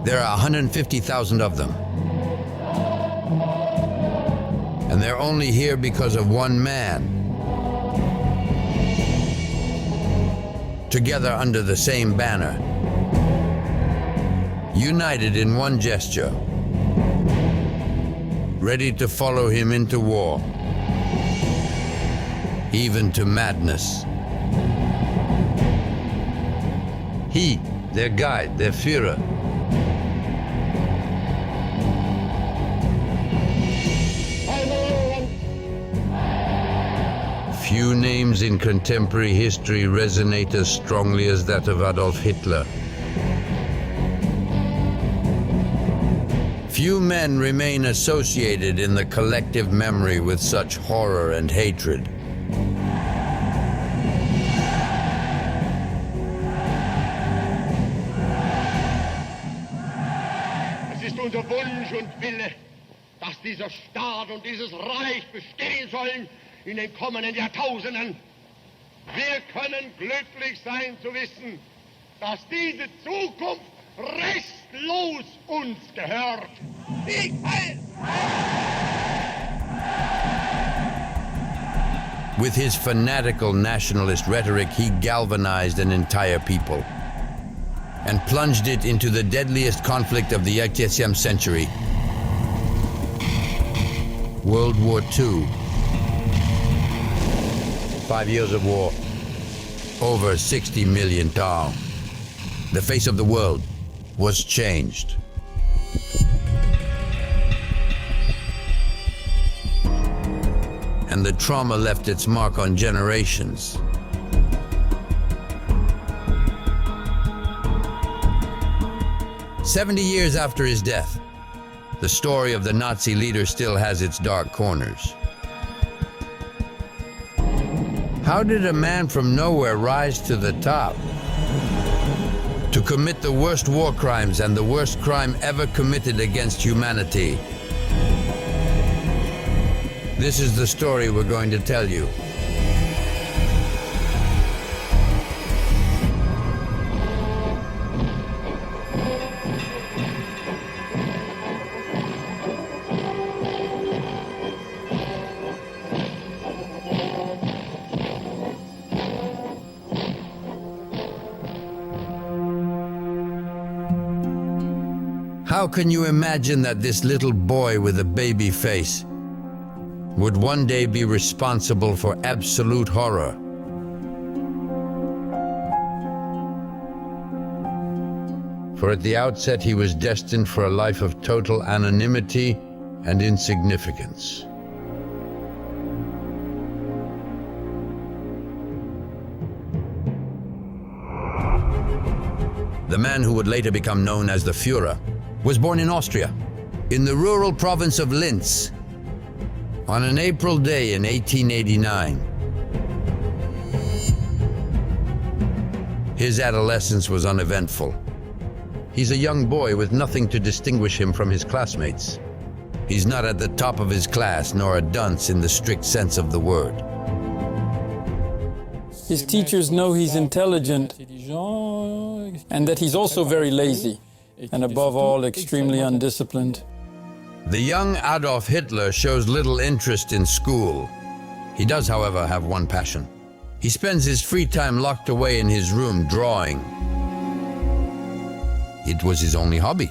There are 150,000 of them. And they're only here because of one man. Together under the same banner. United in one gesture. Ready to follow him into war. Even to madness. He, their guide, their Führer. Few names in contemporary history resonate as strongly as that of Adolf Hitler. Few men remain associated in the collective memory with such horror and hatred. Es ist unser Wunsch und Wille, dass dieser Staat und dieses Reich bestehen sollen in den kommenden Jahrtausenden. Wir können glücklich sein zu wissen, dass diese Zukunft restlos uns gehört. Sieg heil! With his fanatical nationalist rhetoric, he galvanized an entire people and plunged it into the deadliest conflict of the 20th century, World War II. 5 years of war, over 60 million down. The face of the world was changed. And the trauma left its mark on generations. "70 years after his death, the story of the Nazi leader still has its dark corners. How did a man from nowhere rise to the top? To commit the worst war crimes and the worst crime ever committed against humanity? This is the story we're going to tell you. How can you imagine that this little boy with a baby face would one day be responsible for absolute horror? For at the outset, he was destined for a life of total anonymity and insignificance. The man who would later become known as the Führer was born in Austria, in the rural province of Linz, on an April day in 1889. His adolescence was uneventful. He's a young boy with nothing to distinguish him from his classmates. He's not at the top of his class, nor a dunce in the strict sense of the word. His teachers know he's intelligent and that he's also very lazy, and above all, extremely undisciplined. The young Adolf Hitler shows little interest in school. He does, however, have one passion. He spends his free time locked away in his room drawing. It was his only hobby.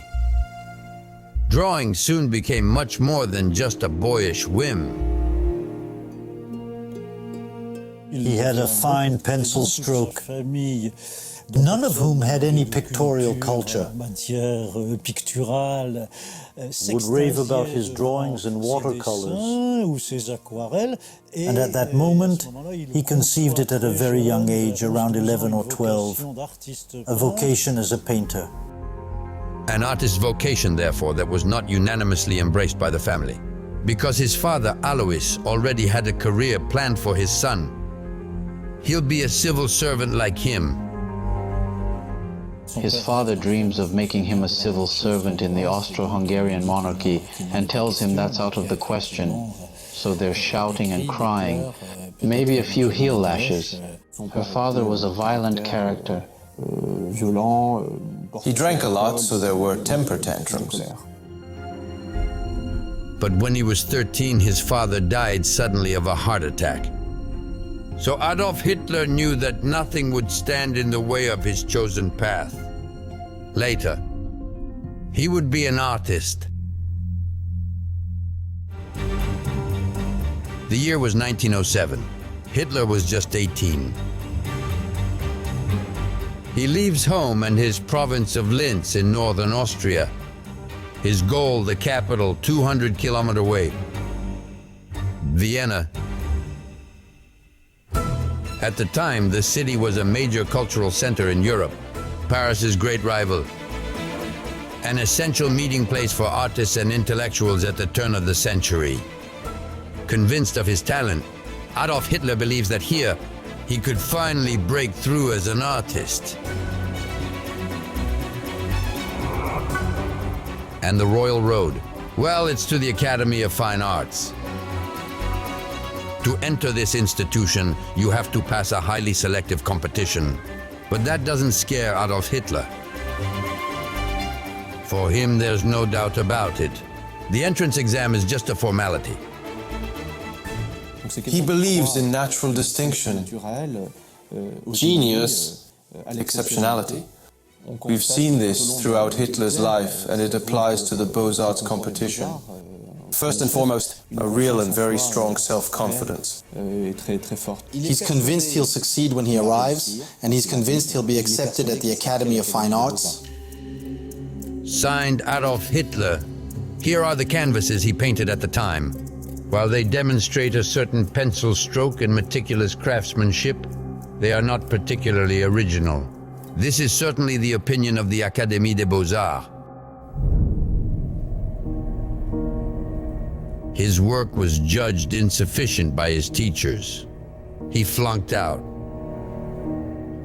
Drawing soon became much more than just a boyish whim. He had a fine pencil stroke, none of whom had any pictorial culture. Would rave about his drawings in watercolors. And at that moment, he conceived it at a very young age, around 11 or 12, a vocation as a painter. An artist's vocation, therefore, that was not unanimously embraced by the family, because his father, Alois, already had a career planned for his son. He'll be a civil servant like him. His father dreams of making him a civil servant in the Austro-Hungarian monarchy and tells him that's out of the question. So they're shouting and crying, maybe a few heel lashes. Her father was a violent character. He drank a lot, so there were temper tantrums. But when he was 13, his father died suddenly of a heart attack. So Adolf Hitler knew that nothing would stand in the way of his chosen path. Later, he would be an artist. The year was 1907. Hitler was just 18. He leaves home and his province of Linz in northern Austria. His goal, the capital, 200-kilometer away, Vienna. At the time, the city was a major cultural center in Europe, Paris's great rival, an essential meeting place for artists and intellectuals at the turn of the century. Convinced of his talent, Adolf Hitler believes that here he could finally break through as an artist. And the Royal Road, well, it's to the Academy of Fine Arts. To enter this institution, you have to pass a highly selective competition. But that doesn't scare Adolf Hitler. For him, there's no doubt about it. The entrance exam is just a formality. He believes in natural distinction, genius, exceptionality. We've seen this throughout Hitler's life, and it applies to the Beaux-Arts competition. First and foremost, a real and very strong self-confidence. He's convinced he'll succeed when he arrives, and he's convinced he'll be accepted at the Academy of Fine Arts. Signed Adolf Hitler. Here are the canvases he painted at the time. While they demonstrate a certain pencil stroke and meticulous craftsmanship, they are not particularly original. This is certainly the opinion of the Académie des Beaux-Arts. His work was judged insufficient by his teachers. He flunked out.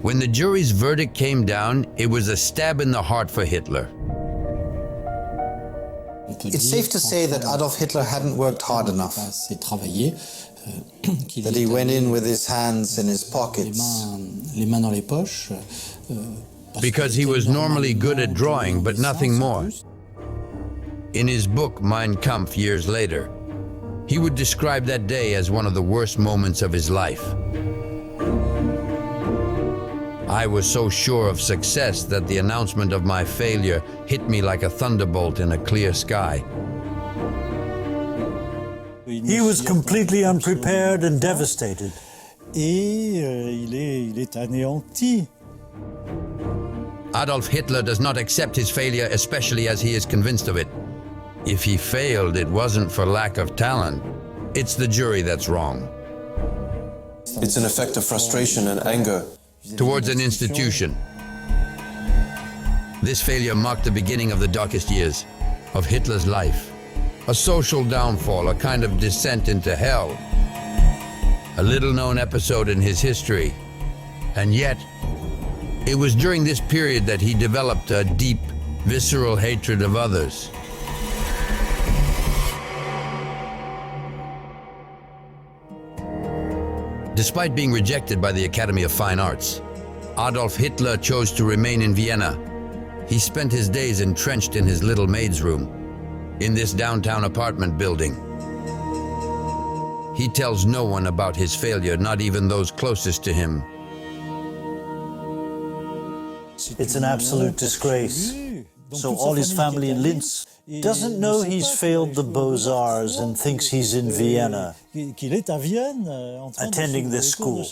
When the jury's verdict came down, it was a stab in the heart for Hitler. It's safe to say that Adolf Hitler hadn't worked hard enough, that he went in with his hands in his pockets. Because he was normally good at drawing, but nothing more. In his book, Mein Kampf, years later, he would describe that day as one of the worst moments of his life. I was so sure of success that the announcement of my failure hit me like a thunderbolt in a clear sky. He was completely unprepared and devastated. Adolf Hitler does not accept his failure, especially as he is convinced of it. If he failed, it wasn't for lack of talent. It's the jury that's wrong. It's an effect of frustration and anger Towards an institution. This failure marked the beginning of the darkest years of Hitler's life. A social downfall, a kind of descent into hell. A little-known episode in his history. And yet, it was during this period that he developed a deep, visceral hatred of others. Despite being rejected by the Academy of Fine Arts, Adolf Hitler chose to remain in Vienna. He spent his days entrenched in his little maid's room, in this downtown apartment building. He tells no one about his failure, not even those closest to him. It's an absolute disgrace. So all his family in Linz doesn't know he's failed the Beaux-Arts and thinks he's in Vienna, attending this school.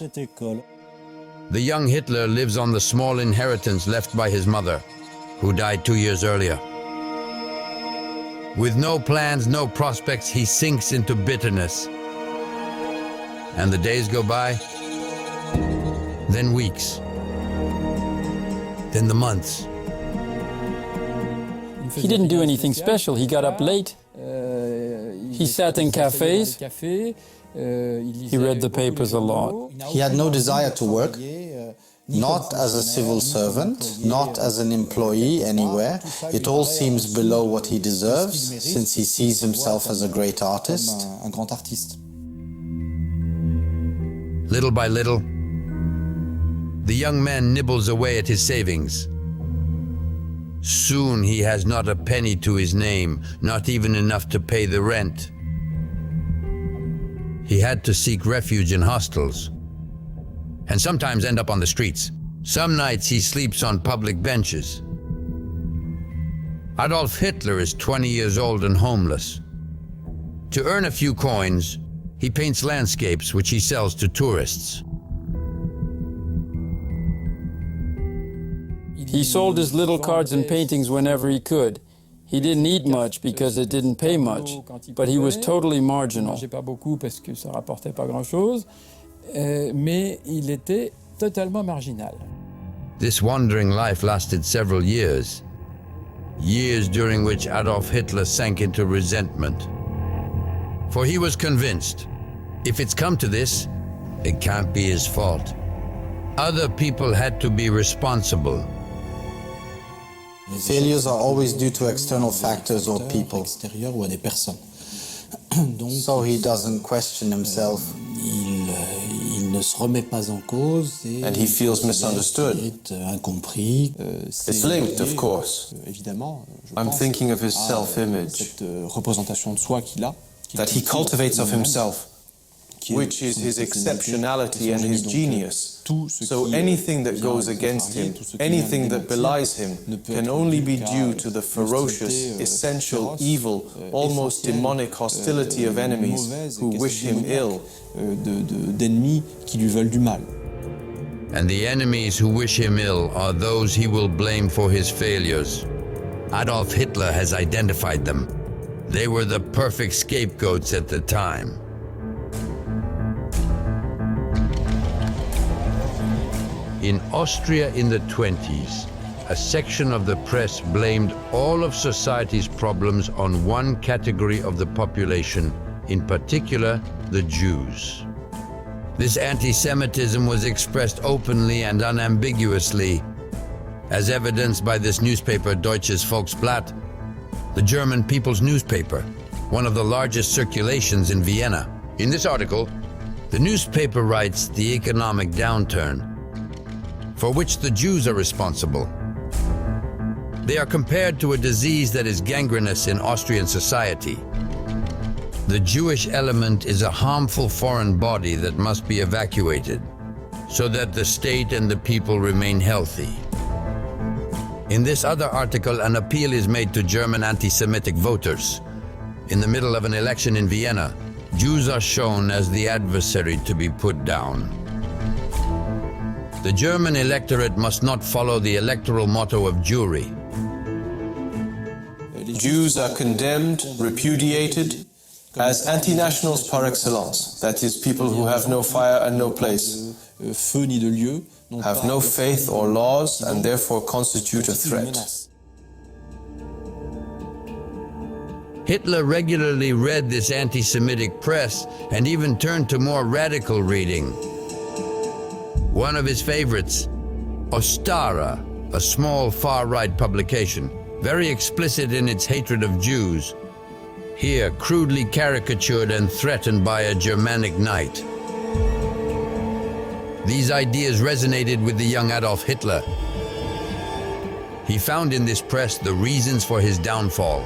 The young Hitler lives on the small inheritance left by his mother, who died 2 years earlier. With no plans, no prospects, he sinks into bitterness. And the days go by, then weeks, then the months. He didn't do anything special. He got up late. He sat in cafes. He read the papers a lot. He had no desire to work, not as a civil servant, not as an employee anywhere. It all seems below what he deserves, since he sees himself as a great artist. Little by little, the young man nibbles away at his savings. Soon he has not a penny to his name, not even enough to pay the rent. He had to seek refuge in hostels, and sometimes end up on the streets. Some nights he sleeps on public benches. Adolf Hitler is 20 years old and homeless. To earn a few coins, he paints landscapes which he sells to tourists. He sold his little cards and paintings whenever he could. He didn't eat much because it didn't pay much, but he was totally marginal. This wandering life lasted several years. Years during which Adolf Hitler sank into resentment. For he was convinced, if it's come to this, it can't be his fault. Other people had to be responsible. Failures are always due to external factors or people. So he doesn't question himself. And he feels misunderstood. It's linked, of course. I'm thinking of his self-image that he cultivates of himself, which is his exceptionality and his genius. So anything that goes against him, anything that belies him, can only be due to the ferocious, essential, evil, almost demonic hostility of enemies who wish him ill. And the enemies who wish him ill are those he will blame for his failures. Adolf Hitler has identified them. They were the perfect scapegoats at the time. In Austria in the 20s, a section of the press blamed all of society's problems on one category of the population, in particular, the Jews. This anti-Semitism was expressed openly and unambiguously, as evidenced by this newspaper, Deutsches Volksblatt, the German people's newspaper, one of the largest circulations in Vienna. In this article, the newspaper writes the economic downturn, for which the Jews are responsible. They are compared to a disease that is gangrenous in Austrian society. The Jewish element is a harmful foreign body that must be evacuated, so that the state and the people remain healthy. In this other article, an appeal is made to German anti-Semitic voters. In the middle of an election in Vienna, Jews are shown as the adversary to be put down. The German electorate must not follow the electoral motto of Jewry. Jews are condemned, repudiated, as anti-nationals par excellence, that is, people who have no fire and no place, have no faith or laws, and therefore constitute a threat. Hitler regularly read this anti-Semitic press and even turned to more radical reading. One of his favorites, Ostara, a small far-right publication, very explicit in its hatred of Jews, here crudely caricatured and threatened by a Germanic knight. These ideas resonated with the young Adolf Hitler. He found in this press the reasons for his downfall.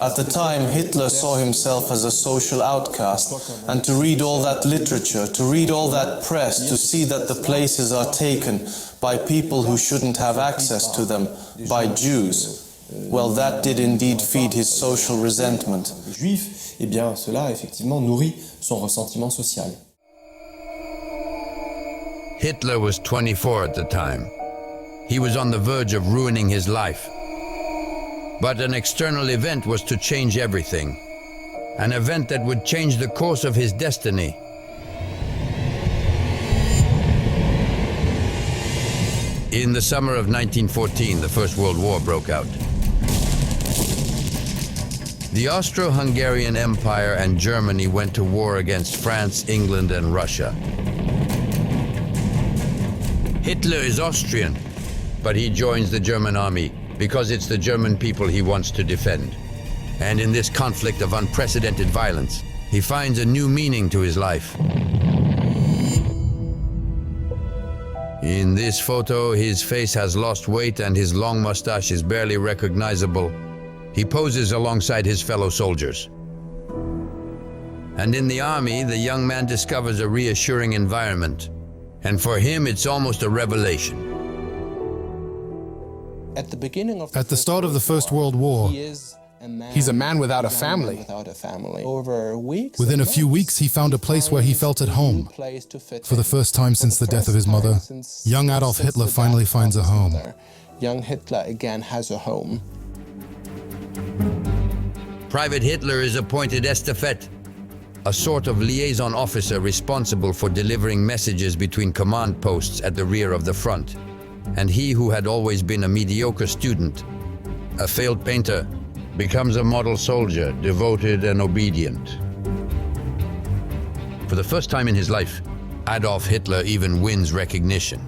At the time, Hitler saw himself as a social outcast, and to read all that literature, to read all that press, to see that the places are taken by people who shouldn't have access to them, by Jews, well, that did indeed feed his social resentment. Juif, eh bien, cela effectivement nourrit son ressentiment social. Hitler was 24 at the time. He was on the verge of ruining his life. But an external event was to change everything. An event that would change the course of his destiny. In the summer of 1914, the First World War broke out. The Austro-Hungarian Empire and Germany went to war against France, England, and Russia. Hitler is Austrian, but he joins the German army because it's the German people he wants to defend. And in this conflict of unprecedented violence, he finds a new meaning to his life. In this photo, his face has lost weight and his long mustache is barely recognizable. He poses alongside his fellow soldiers. And in the army, the young man discovers a reassuring environment. And for him, it's almost a revelation. At the start of the First World War, he's a man without a family. Within a few weeks, he found a place where he felt at home. For the first time since the death of his mother, young Adolf Hitler finally finds a home. Young Hitler again has a home. Private Hitler is appointed Estafette, a sort of liaison officer responsible for delivering messages between command posts at the rear of the front. And he who had always been a mediocre student, a failed painter, becomes a model soldier, devoted and obedient. For the first time in his life, Adolf Hitler even wins recognition.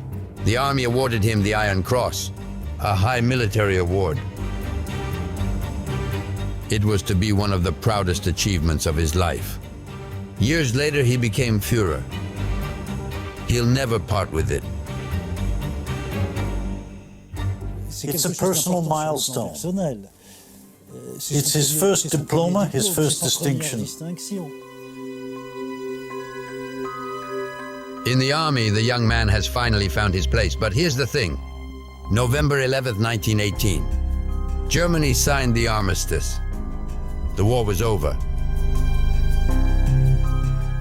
The army awarded him the Iron Cross, a high military award. It was to be one of the proudest achievements of his life. Years later, he became Führer. He'll never part with it. It's a personal milestone. It's his first diploma, his first distinction. In the army, the young man has finally found his place. But here's the thing. November 11th, 1918. Germany signed the armistice. The war was over.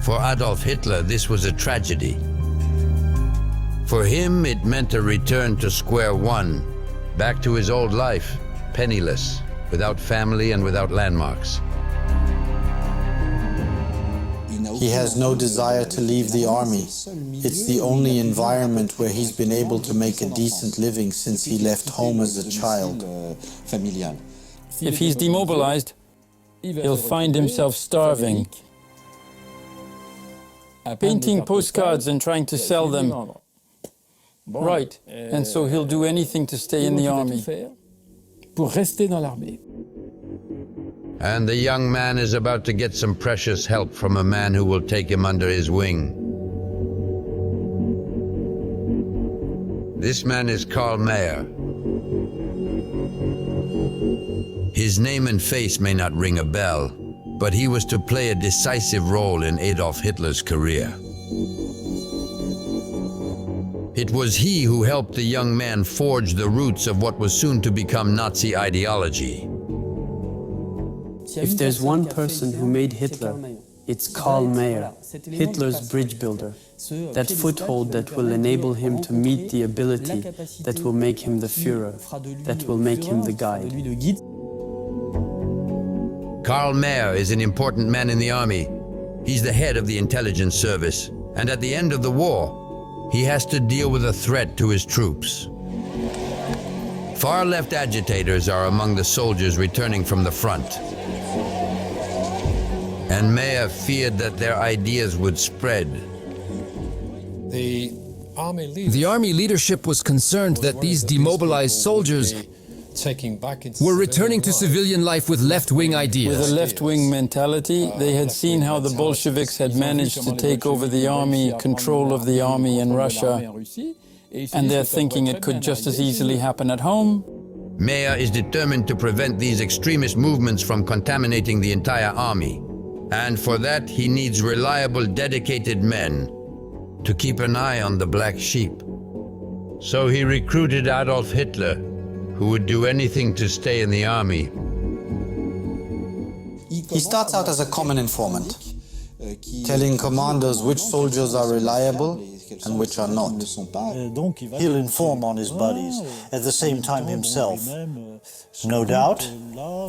For Adolf Hitler, this was a tragedy. For him, it meant a return to square one, back to his old life, penniless, without family and without landmarks. He has no desire to leave the army. It's the only environment where he's been able to make a decent living since he left home as a child. If he's demobilized, he'll find himself starving, painting postcards and trying to sell them. Right, and so he'll do anything to stay in the army. And the young man is about to get some precious help from a man who will take him under his wing. This man is Karl Mayr. His name and face may not ring a bell, but he was to play a decisive role in Adolf Hitler's career. It was he who helped the young man forge the roots of what was soon to become Nazi ideology. If there's one person who made Hitler, it's Karl Mayr, Hitler's bridge builder, that foothold that will enable him to meet the ability that will make him the Führer, that will make him the guide. Karl Mayr is an important man in the army. He's the head of the intelligence service, and at the end of the war, he has to deal with a threat to his troops. Far-left agitators are among the soldiers returning from the front. And Mayr feared that their ideas would spread. The army leadership was concerned that these demobilized soldiers were returning to civilian life with left-wing ideas. With a left-wing mentality, they had seen how the Bolsheviks had managed to take over the army, control of the army in Russia, and they're thinking it could just as easily happen at home. Mayr is determined to prevent these extremist movements from contaminating the entire army. And for that, he needs reliable, dedicated men to keep an eye on the black sheep. So he recruited Adolf Hitler, who would do anything to stay in the army. He starts out as a common informant, telling commandos which soldiers are reliable and which are not. He'll inform on his buddies, at the same time himself. No doubt,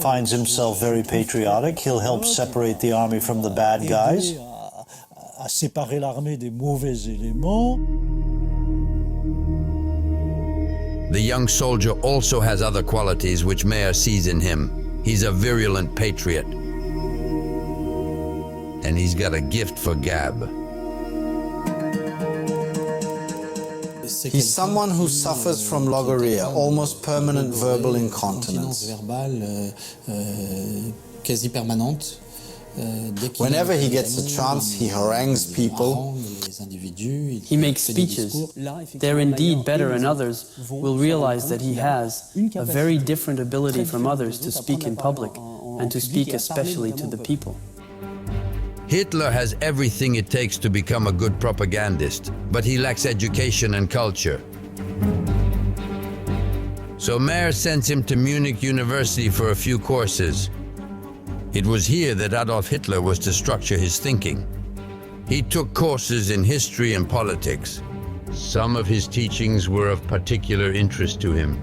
finds himself very patriotic. He'll help separate the army from the bad guys. The young soldier also has other qualities which Mayr sees in him. He's a virulent patriot. And he's got a gift for gab. He's someone who suffers from logorrhea, almost permanent verbal incontinence. Whenever he gets a chance, he harangues people, He makes speeches. They're indeed better, and others will realize that he has a very different ability from others to speak in public and to speak especially to the people. Hitler has everything it takes to become a good propagandist, but he lacks education and culture. So Mayr sends him to Munich University for a few courses. It was here that Adolf Hitler was to structure his thinking. He took courses in history and politics. Some of his teachings were of particular interest to him.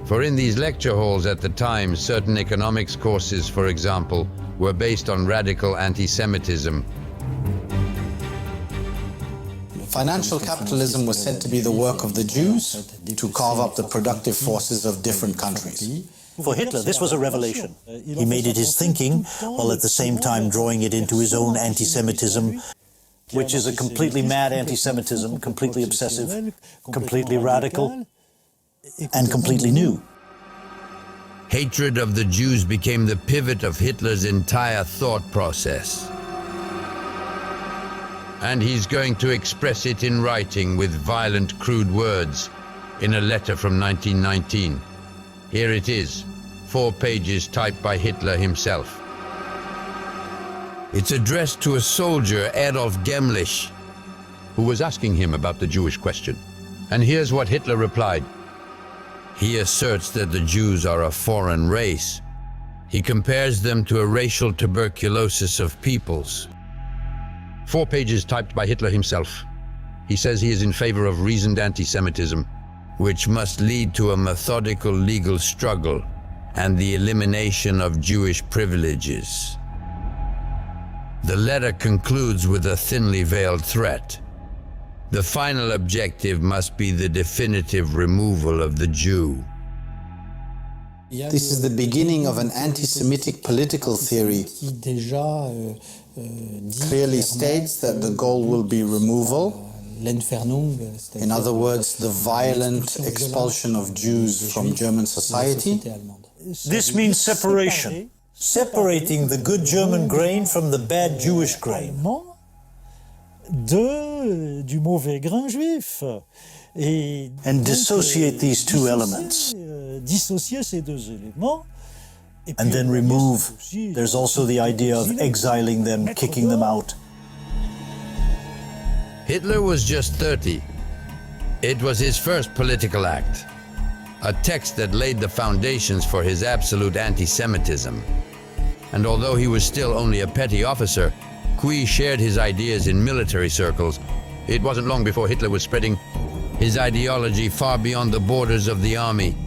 For in these lecture halls at the time, certain economics courses, for example, were based on radical anti-Semitism. Financial capitalism was said to be the work of the Jews to carve up the productive forces of different countries. For Hitler, this was a revelation. He made it his thinking, while at the same time drawing it into his own anti-Semitism, which is a completely mad anti-Semitism, completely obsessive, completely radical, and completely new. Hatred of the Jews became the pivot of Hitler's entire thought process. And he's going to express it in writing with violent, crude words in a letter from 1919. Here it is, 4 pages typed by Hitler himself. It's addressed to a soldier, Adolf Gemlich, who was asking him about the Jewish question. And here's what Hitler replied. He asserts that the Jews are a foreign race. He compares them to a racial tuberculosis of peoples. 4 pages typed by Hitler himself. He says he is in favor of reasoned anti-Semitism, which must lead to a methodical legal struggle and the elimination of Jewish privileges. The letter concludes with a thinly veiled threat. The final objective must be the definitive removal of the Jew. This is the beginning of an anti-Semitic political theory. Clearly states that the goal will be removal. In other words, the violent expulsion of Jews from German society. This means separation, separating the good German grain from the bad Jewish grain. Du mauvais grain juif. And dissociate these two elements. Dissocier ces deux éléments. And then remove. There's also the idea of exiling them, kicking them out. Hitler was just 30. It was his first political act, a text that laid the foundations for his absolute anti-Semitism. And although he was still only a petty officer, Guy shared his ideas in military circles. It wasn't long before Hitler was spreading his ideology far beyond the borders of the army.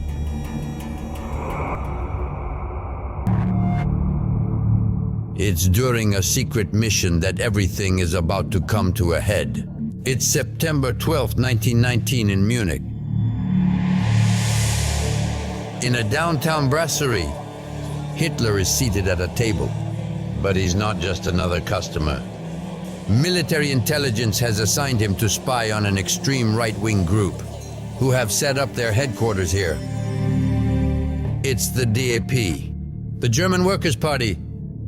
It's during a secret mission that everything is about to come to a head. It's September 12, 1919 in Munich. In a downtown brasserie, Hitler is seated at a table. But he's not just another customer. Military intelligence has assigned him to spy on an extreme right-wing group who have set up their headquarters here. It's the DAP, the German Workers' Party,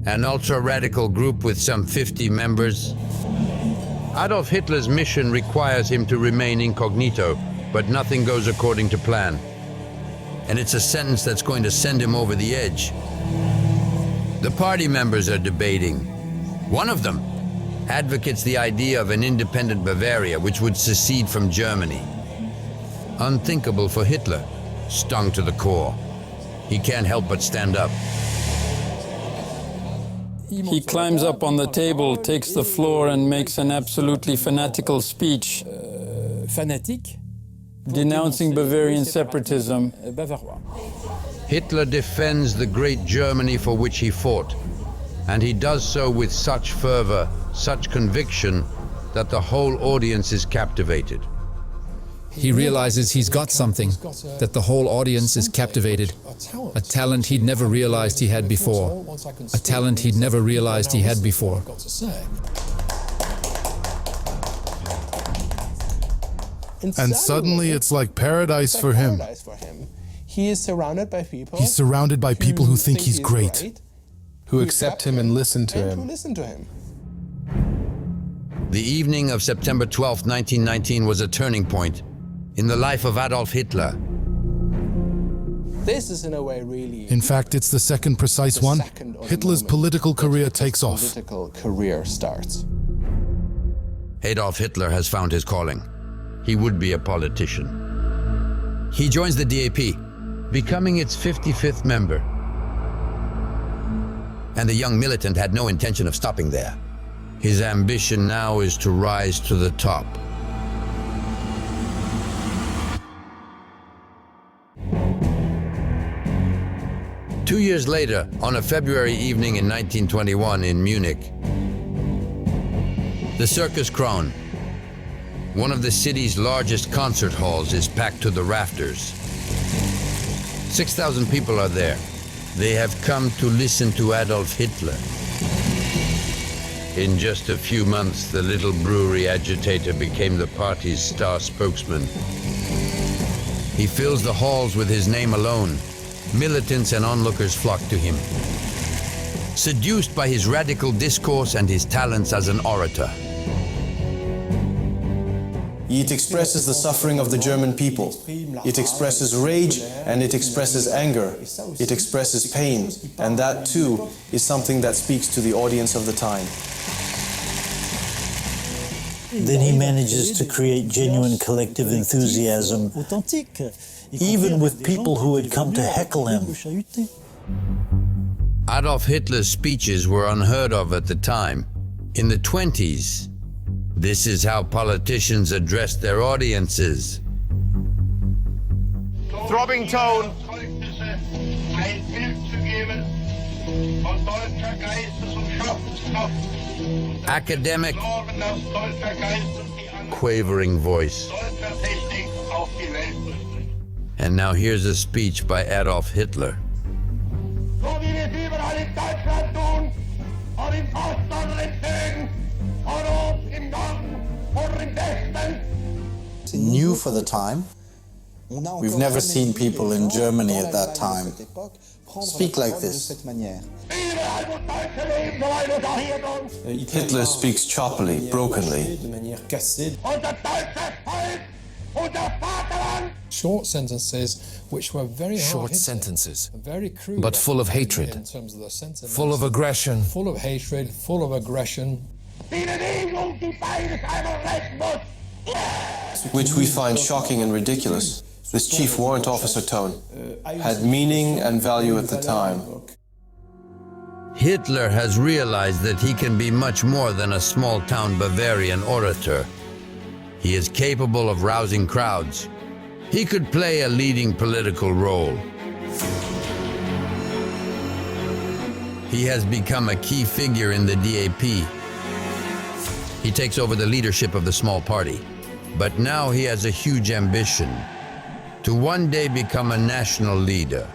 an ultra-radical group with some 50 members. Adolf Hitler's mission requires him to remain incognito, but nothing goes according to plan. And it's a sentence that's going to send him over the edge. The party members are debating. One of them advocates the idea of an independent Bavaria which would secede from Germany. Unthinkable for Hitler, stung to the core. He can't help but stand up. He climbs up on the table, takes the floor, and makes an absolutely fanatical speech, denouncing Bavarian separatism. Hitler defends the great Germany for which he fought, and he does so with such fervor, such conviction, that the whole audience is captivated. He realizes he's got something, that the whole audience is captivated. A talent he'd never realized he had before. A talent he'd never realized he had before. And suddenly it's like paradise for him. He is surrounded by people. He's surrounded by people who think he's great, who accept him and listen to him. The evening of September 12, 1919 was a turning point in the life of Adolf Hitler. This is in a way really... In fact, it's the second precise one. Hitler's political career takes off. Political career starts. Adolf Hitler has found his calling. He would be a politician. He joins the DAP, becoming its 55th member. And the young militant had no intention of stopping there. His ambition now is to rise to the top. Two years later, on a February evening in 1921 in Munich, the Circus Crown, one of the city's largest concert halls, is packed to the rafters. 6,000 people are there. They have come to listen to Adolf Hitler. In just a few months, the little brewery agitator became the party's star spokesman. He fills the halls with his name alone. Militants and onlookers flock to him, seduced by his radical discourse and his talents as an orator. It expresses the suffering of the German people. It expresses rage and it expresses anger. It expresses pain, and that too is something that speaks to the audience of the time. Then he manages to create genuine collective enthusiasm, even with people who had come to heckle him. Adolf Hitler's speeches were unheard of at the time. In the 20s, this is how politicians addressed their audiences. Throbbing tone. Academic, quavering voice. And now here's a speech by Adolf Hitler. New for the time. We've never seen people in Germany at that time speak like this. Hitler speaks choppily, brokenly. Short sentences which were very short sentences, very crude, but full of hatred, in terms of the sentiment, full of aggression, full of hatred, full of aggression. Which we find shocking and ridiculous. This chief warrant officer tone had meaning and value at the time. Hitler has realized that he can be much more than a small-town Bavarian orator. He is capable of rousing crowds. He could play a leading political role. He has become a key figure in the DAP. He takes over the leadership of the small party. But now he has a huge ambition to one day become a national leader.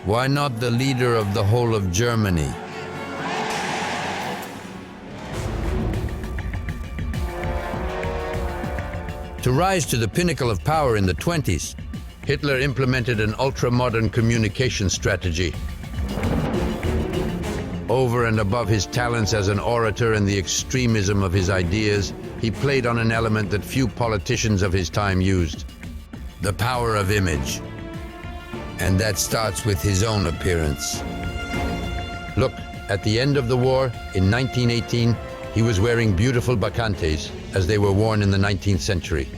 Why not the leader of the whole of Germany? To rise to the pinnacle of power in the 20s, Hitler implemented an ultra-modern communication strategy. Over and above his talents as an orator and the extremism of his ideas, he played on an element that few politicians of his time used: the power of image. And that starts with his own appearance. Look, at the end of the war, in 1918, he was wearing beautiful bacantes, as they were worn in the 19th century.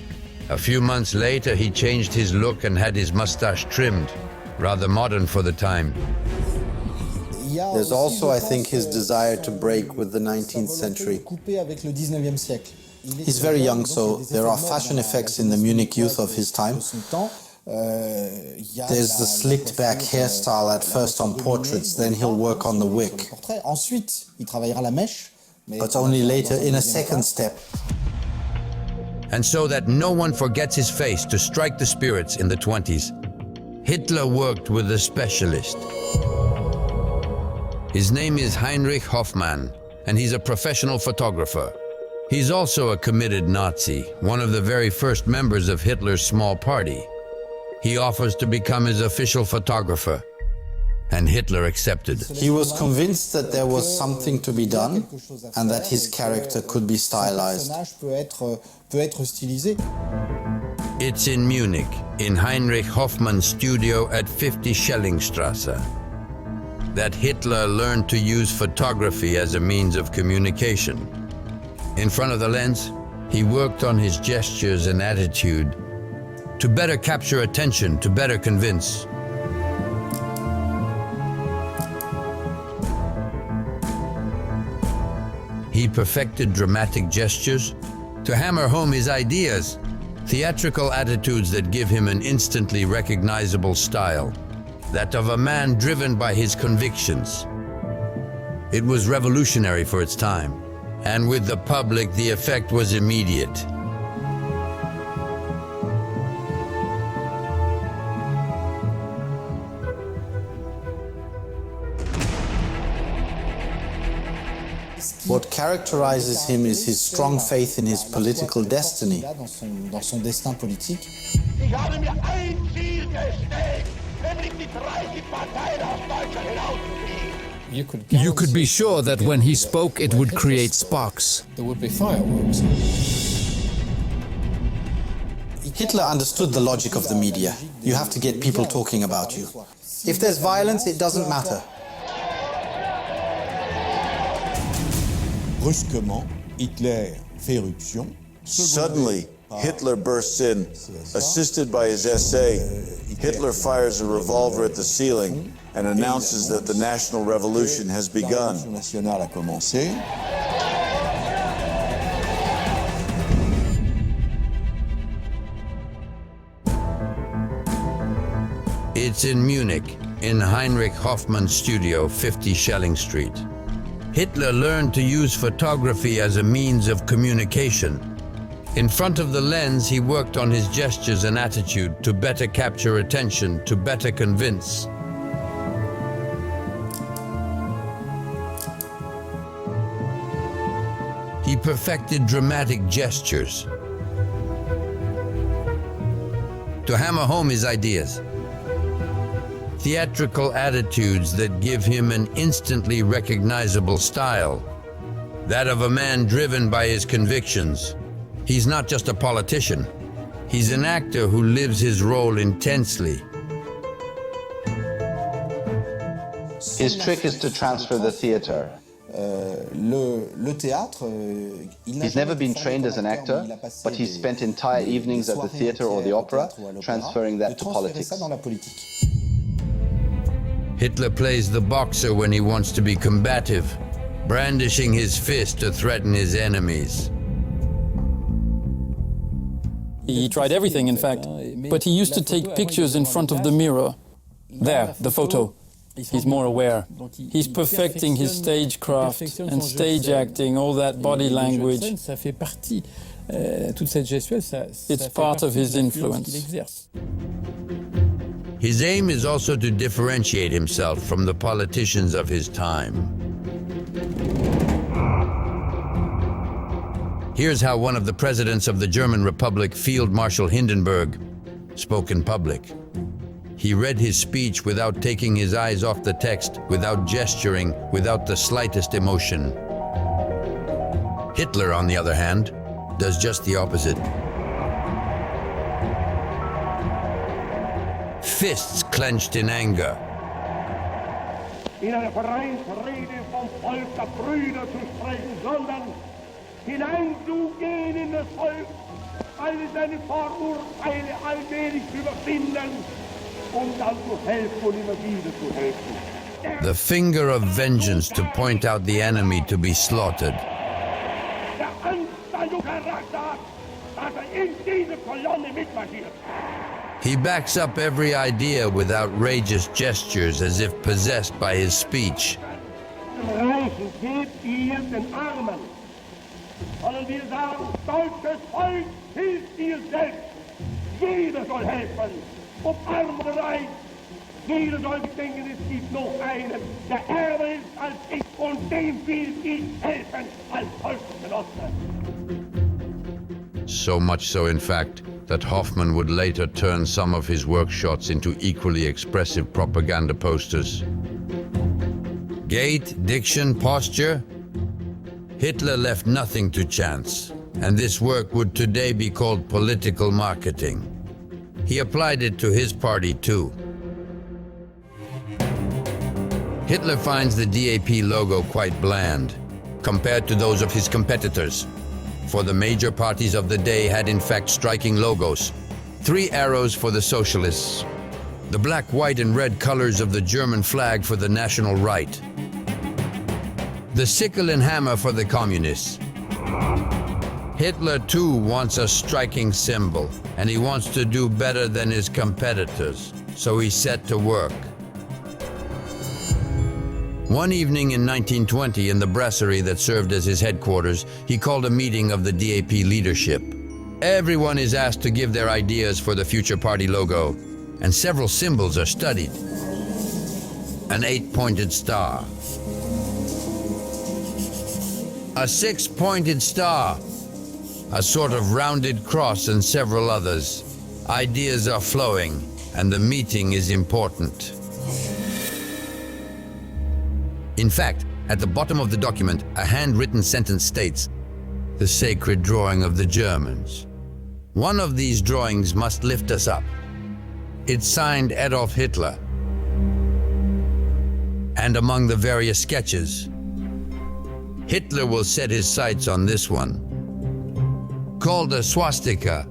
A few months later, he changed his look and had his mustache trimmed, rather modern for the time. There's also, I think, his desire to break with the 19th century. He's very young, so there are fashion effects in the Munich youth of his time. There's the slicked back hairstyle at first on portraits, then he'll work on the wick. But only later in a second step. And so that no one forgets his face to strike the spirits in the 20s, Hitler worked with a specialist. His name is Heinrich Hoffmann, and he's a professional photographer. He's also a committed Nazi, one of the very first members of Hitler's small party. He offers to become his official photographer. and Hitler accepted. He was convinced that there was something to be done and that his character could be stylized. It's in Munich, in Heinrich Hoffmann's studio at 50 Schellingstrasse, that Hitler learned to use photography as a means of communication. In front of the lens, he worked on his gestures and attitude to better capture attention, to better convince. He perfected dramatic gestures to hammer home his ideas, theatrical attitudes that give him an instantly recognizable style, that of a man driven by his convictions. It was revolutionary for its time, and with the public the effect was immediate. What characterizes him is his strong faith in his political destiny. Ich habe mir ein Ziel gesteckt, nämlich die 30 Parteien aus Deutschland hinauszukriegen. You could be sure that when he spoke, it would create sparks. There would be fireworks. Hitler understood the logic of the media. You have to get people talking about you. If there's violence, it doesn't matter. Brusquement, Hitler fait éruption. Suddenly, Hitler bursts in. Assisted by his SA, Hitler fires a revolver at the ceiling and announces that the national revolution has begun. National a commencé. It's in Munich, in Heinrich Hoffmann's studio, 50 Schelling Street. Hitler learned to use photography as a means of communication. In front of the lens, he worked on his gestures and attitude to better capture attention, to better convince. He perfected dramatic gestures to hammer home his ideas. Theatrical attitudes that give him an instantly recognizable style, that of a man driven by his convictions. He's not just a politician. He's an actor who lives his role intensely. His trick is to transfer the theater. He's never been trained as an actor, but he's spent entire evenings at the theater or the opera, transferring that to politics. Hitler plays the boxer when he wants to be combative, brandishing his fist to threaten his enemies. He tried everything, in fact, but he used to take pictures in front of the mirror. There, the photo. He's more aware. He's perfecting his stagecraft and stage acting, all that body language. It's part of his influence. His aim is also to differentiate himself from the politicians of his time. Here's how one of the presidents of the German Republic, Field Marshal Hindenburg, spoke in public. He read his speech without taking his eyes off the text, without gesturing, without the slightest emotion. Hitler, on the other hand, does just the opposite. Fists clenched in anger. In einer Vereinsrede vom Volk der Brüder zu sprechen, sondern hineinzugehen in das Volk, alle seine Vorurteile allmählich zu überwinden und dann zu helfen und immer wieder zu helfen. The finger of vengeance to point out the enemy to be slaughtered. Der Anstand Charakter hat, dass in diese Kolonne mitmarschiert. He backs up every idea with outrageous gestures as if possessed by his speech. Reichen gebt ihr den Armen, sondern wir sagen, deutsches Volk, hilft ihr selbst. Jeder soll helfen, ob arm oder reich. Jeder soll denken, es gibt noch einen, der ärmer ist als ich und dem will ich helfen als Volksgenosse. So much so, in fact, that Hoffmann would later turn some of his workshots into equally expressive propaganda posters. Gait, diction, posture. Hitler left nothing to chance, and this work would today be called political marketing. He applied it to his party too. Hitler finds the DAP logo quite bland, compared to those of his competitors, for the major parties of the day had in fact striking logos. 3 arrows for the socialists, the black, white, and red colors of the German flag for the national right, the sickle and hammer for the communists. Hitler too wants a striking symbol, and he wants to do better than his competitors, so he set to work. One evening in 1920, in the brasserie that served as his headquarters, he called a meeting of the DAP leadership. Everyone is asked to give their ideas for the future party logo, and several symbols are studied. An 8-pointed star, a 6-pointed star, a sort of rounded cross, and several others. Ideas are flowing, and the meeting is important. In fact, at the bottom of the document, a handwritten sentence states, "The sacred drawing of the Germans." One of these drawings must lift us up. It's signed Adolf Hitler. And among the various sketches, Hitler will set his sights on this one, called a swastika.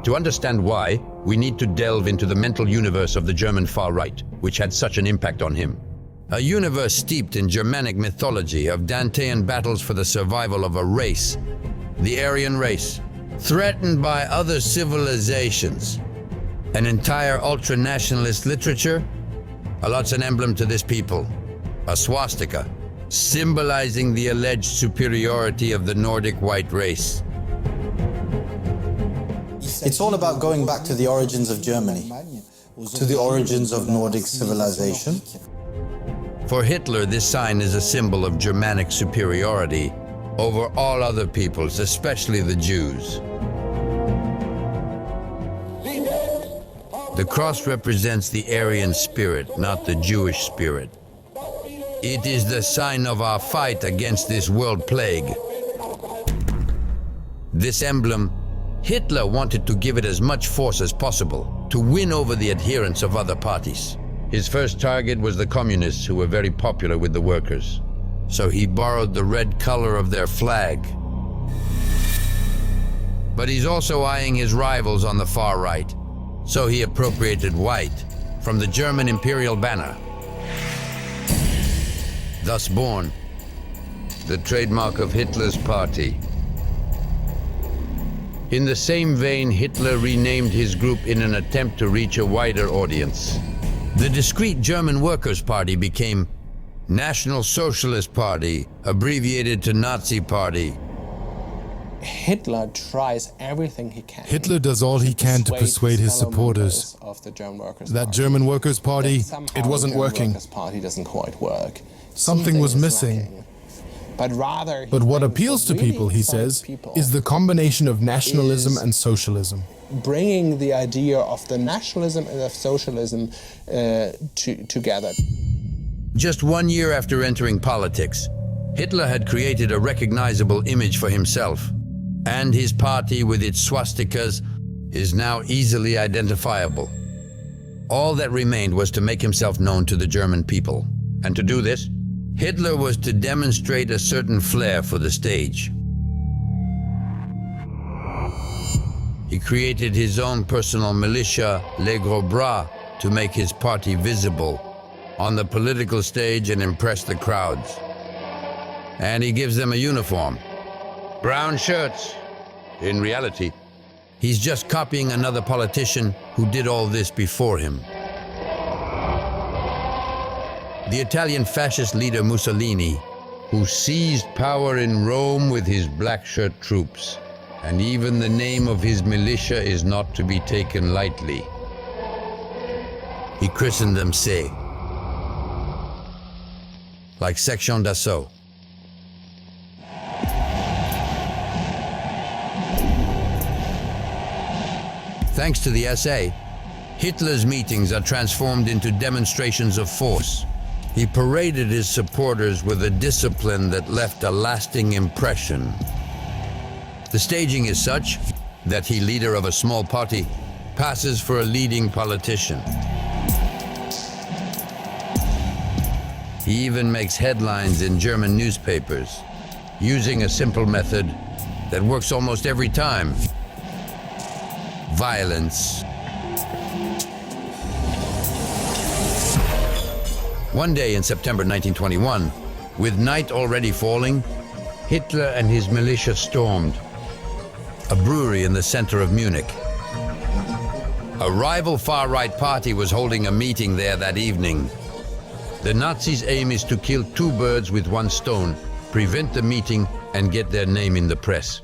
To understand why, we need to delve into the mental universe of the German far right, which had such an impact on him. A universe steeped in Germanic mythology of Dantean battles for the survival of a race, the Aryan race, threatened by other civilizations. An entire ultra-nationalist literature. A lot's an emblem to this people. A swastika, symbolizing the alleged superiority of the Nordic white race. It's all about going back to the origins of Germany, to the origins of Nordic civilization. For Hitler, this sign is a symbol of Germanic superiority over all other peoples, especially the Jews. The cross represents the Aryan spirit, not the Jewish spirit. It is the sign of our fight against this world plague. This emblem, Hitler wanted to give it as much force as possible to win over the adherents of other parties. His first target was the communists, who were very popular with the workers. So he borrowed the red color of their flag. But he's also eyeing his rivals on the far right. So he appropriated white from the German imperial banner. Thus born, the trademark of Hitler's party. In the same vein, Hitler renamed his group in an attempt to reach a wider audience. The discrete German Workers' Party became National Socialist Party, abbreviated to Nazi Party. Hitler tries everything he can. Hitler does all he can to persuade his supporters that German Workers' Party, it wasn't working. Workers' Party doesn't quite work. Something was missing. But what appeals to people, he says, is the combination of nationalism and socialism. Bringing the idea of the nationalism and of socialism together. Just 1 year after entering politics, Hitler had created a recognizable image for himself, and his party with its swastikas is now easily identifiable. All that remained was to make himself known to the German people. And to do this, Hitler was to demonstrate a certain flair for the stage. He created his own personal militia, Les Gros Bras, to make his party visible on the political stage and impress the crowds. And he gives them a uniform, brown shirts. In reality, he's just copying another politician who did all this before him. The Italian fascist leader Mussolini, who seized power in Rome with his black shirt troops, and even the name of his militia is not to be taken lightly. He christened them Se, like Section d'Assaut. Thanks to the SA, Hitler's meetings are transformed into demonstrations of force. He paraded his supporters with a discipline that left a lasting impression. The staging is such that he, leader of a small party, passes for a leading politician. He even makes headlines in German newspapers, using a simple method that works almost every time: violence. One day in September 1921, with night already falling, Hitler and his militia stormed a brewery in the center of Munich. A rival far-right party was holding a meeting there that evening. The Nazis' aim is to kill two birds with one stone, prevent the meeting and get their name in the press.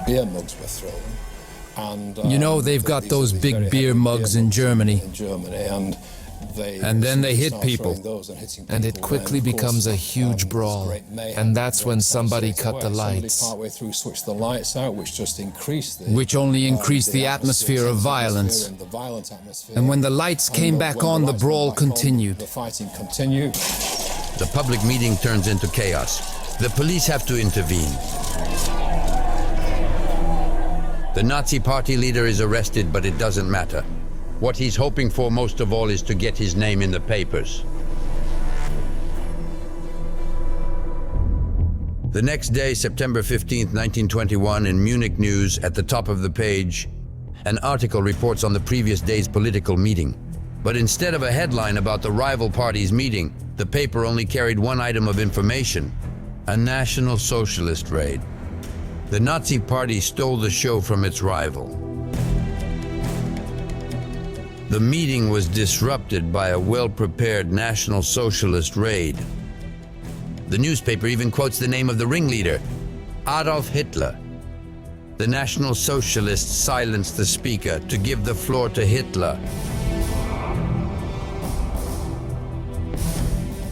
Beer mugs were thrown. And, you know, they've got those big beer mugs in Germany. And then they hit people. And it quickly becomes a huge brawl. And that's when somebody cut the lights. Which only increased the atmosphere of violence. And when the lights came back on, the brawl continued. The public meeting turns into chaos. The police have to intervene. The Nazi party leader is arrested, but it doesn't matter. What he's hoping for most of all is to get his name in the papers. The next day, September 15th, 1921, in Munich News, at the top of the page, an article reports on the previous day's political meeting. But instead of a headline about the rival party's meeting, the paper only carried one item of information: a National Socialist raid. The Nazi party stole the show from its rival. The meeting was disrupted by a well-prepared National Socialist raid. The newspaper even quotes the name of the ringleader, Adolf Hitler. The National Socialists silenced the speaker to give the floor to Hitler.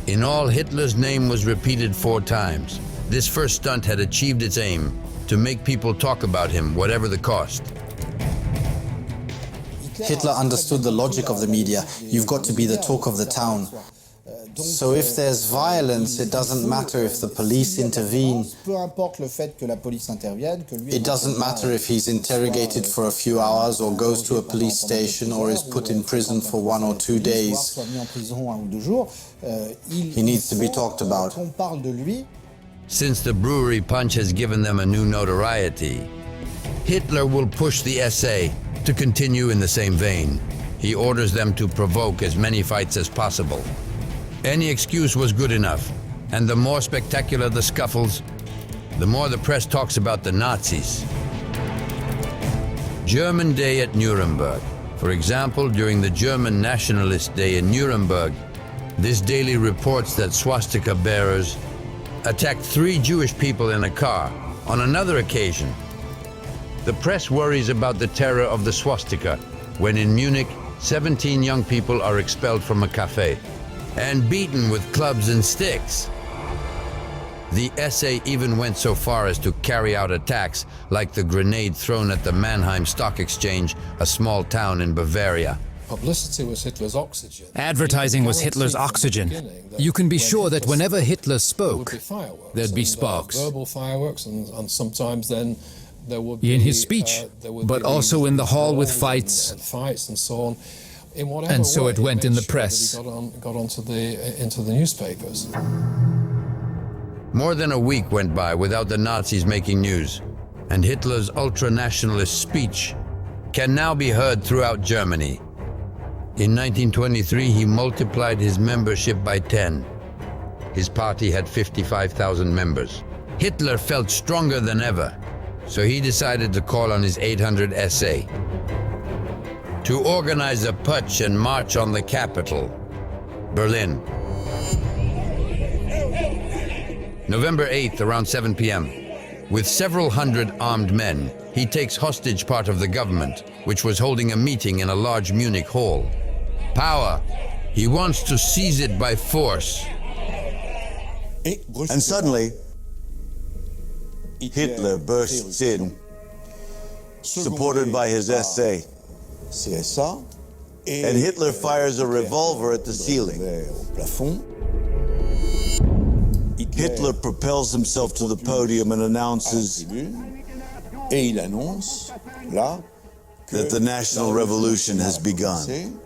In all, Hitler's name was repeated 4 times. This first stunt had achieved its aim: to make people talk about him, whatever the cost. Hitler understood the logic of the media. You've got to be the talk of the town. So if there's violence, it doesn't matter if the police intervene. It doesn't matter if he's interrogated for a few hours or goes to a police station or is put in prison for 1 or 2 days. He needs to be talked about. Since the brewery punch has given them a new notoriety, Hitler will push the SA to continue in the same vein. He orders them to provoke as many fights as possible. Any excuse was good enough, and the more spectacular the scuffles, the more the press talks about the Nazis. German Day at Nuremberg. For example, during the German Nationalist Day in Nuremberg, this daily reports that swastika bearers attacked 3 Jewish people in a car. On another occasion, the press worries about the terror of the swastika when in Munich, 17 young people are expelled from a cafe and beaten with clubs and sticks. The SA even went so far as to carry out attacks like the grenade thrown at the Mannheim Stock Exchange, a small town in Bavaria. Publicity was Hitler's oxygen. Advertising was Hitler's oxygen. You can be sure that whenever Hitler spoke, there'd be sparks. Verbal fireworks, and sometimes then there would be in his speech, but also in the hall with fights. And fights and so on. And so it went in the press. Got into the newspapers. More than a week went by without the Nazis making news, and Hitler's ultra-nationalist speech can now be heard throughout Germany. In 1923, he multiplied his membership by 10. His party had 55,000 members. Hitler felt stronger than ever, so he decided to call on his 800 SA to organize a putsch and march on the capital, Berlin. November 8th, around 7 p.m., with several hundred armed men, he takes hostage part of the government, which was holding a meeting in a large Munich hall. Power. He wants to seize it by force. And suddenly, Hitler bursts in, supported by his SA. and Hitler fires a revolver at the ceiling. Hitler propels himself to the podium and announces that the national revolution has begun.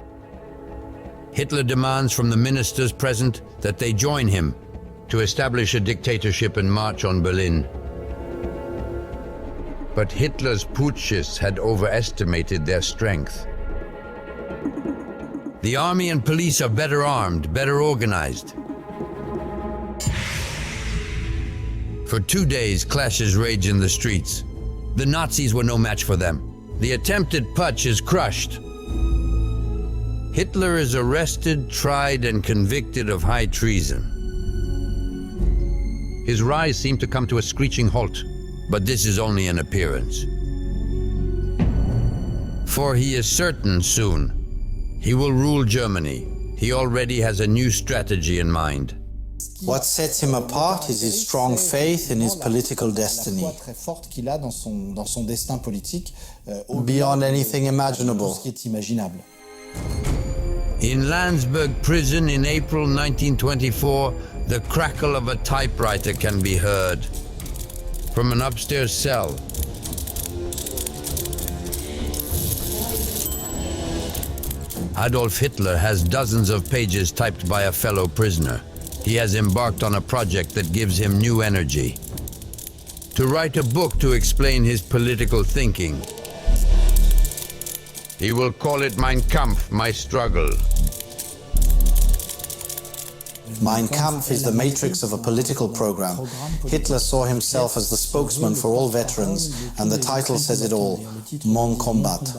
Hitler demands from the ministers present that they join him to establish a dictatorship and march on Berlin. But Hitler's putschists had overestimated their strength. The army and police are better armed, better organized. For 2 days, clashes rage in the streets. The Nazis were no match for them. The attempted putsch is crushed. Hitler is arrested, tried, and convicted of high treason. His rise seemed to come to a screeching halt, but this is only an appearance. For he is certain soon he will rule Germany. He already has a new strategy in mind. What sets him apart is his strong faith in his political destiny, beyond anything imaginable. In Landsberg prison in April 1924, the crackle of a typewriter can be heard from an upstairs cell. Adolf Hitler has dozens of pages typed by a fellow prisoner. He has embarked on a project that gives him new energy. To write a book to explain his political thinking. He will call it Mein Kampf, My Struggle. Mein Kampf is the matrix of a political program. Hitler saw himself as the spokesman for all veterans, and the title says it all, Mon Combat.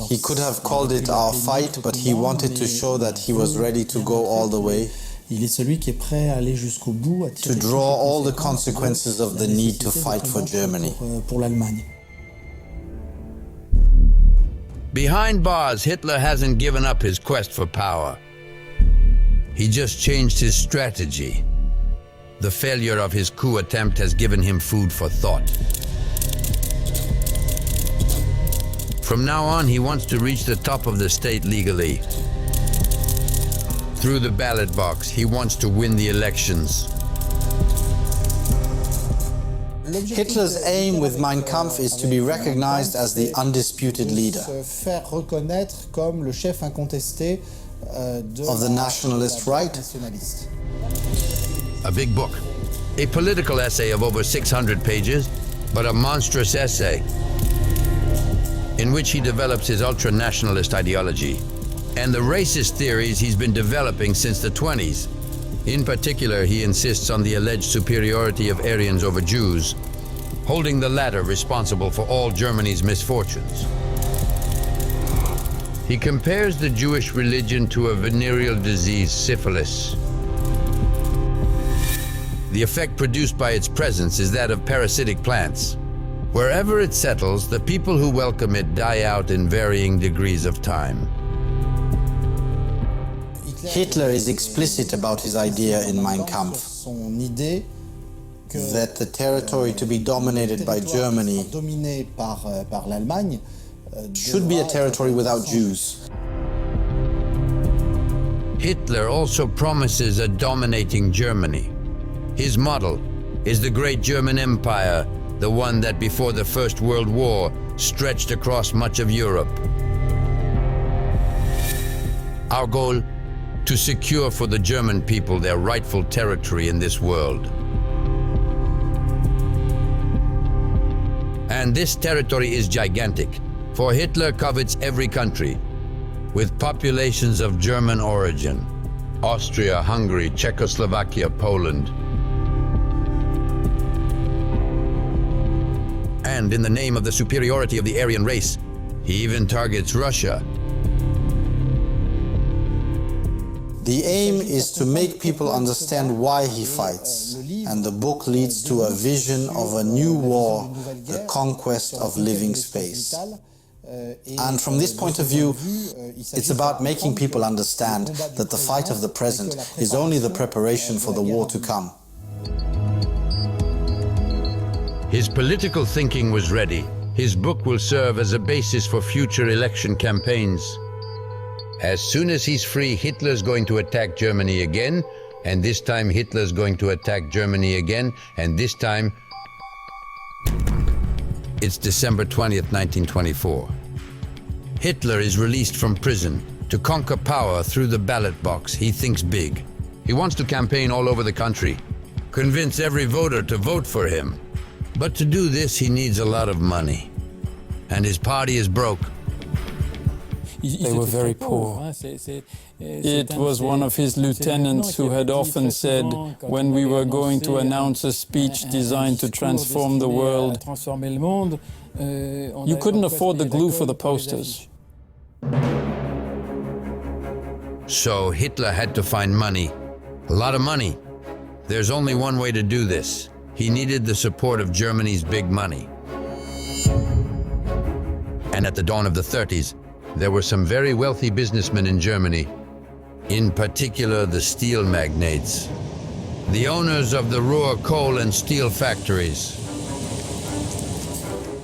He could have called it Our Fight, but he wanted to show that he was ready to go all the way, to draw all the consequences of the need to fight for Germany. Behind bars, Hitler hasn't given up his quest for power. He just changed his strategy. The failure of his coup attempt has given him food for thought. From now on, he wants to reach the top of the state legally. Through the ballot box, he wants to win the elections. Hitler's aim with Mein Kampf is to be recognized as the undisputed leader of the nationalist right. A big book, a political essay of over 600 pages, but a monstrous essay in which he develops his ultra-nationalist ideology and the racist theories he's been developing since the 20s. In particular, he insists on the alleged superiority of Aryans over Jews, holding the latter responsible for all Germany's misfortunes. He compares the Jewish religion to a venereal disease, syphilis. The effect produced by its presence is that of parasitic plants. Wherever it settles, the people who welcome it die out in varying degrees of time. Hitler is explicit about his idea in Mein Kampf, that the territory to be dominated by Germany should be a territory without Jews. Hitler also promises a dominating Germany. His model is the great German Empire, the one that before the First World War stretched across much of Europe. Our goal? To secure for the German people their rightful territory in this world. And this territory is gigantic, for Hitler covets every country, with populations of German origin: Austria, Hungary, Czechoslovakia, Poland. And in the name of the superiority of the Aryan race, he even targets Russia. The aim is to make people understand why he fights, and the book leads to a vision of a new war, the conquest of living space. And from this point of view, it's about making people understand that the fight of the present is only the preparation for the war to come. His political thinking was ready. His book will serve as a basis for future election campaigns. As soon as he's free, Hitler's going to attack Germany again, and this time Hitler's going to attack Germany again, and this time it's December 20th, 1924. Hitler is released from prison to conquer power through the ballot box. He thinks big. He wants to campaign all over the country, convince every voter to vote for him. But to do this, he needs a lot of money. And his party is broke. They were very poor. It was one of his lieutenants who had often said, when we were going to announce a speech designed to transform the world, you couldn't afford the glue for the posters. So Hitler had to find money, a lot of money. There's only one way to do this. He needed the support of Germany's big money. And at the dawn of the 30s, there were some very wealthy businessmen in Germany, in particular the steel magnates, the owners of the Ruhr coal and steel factories.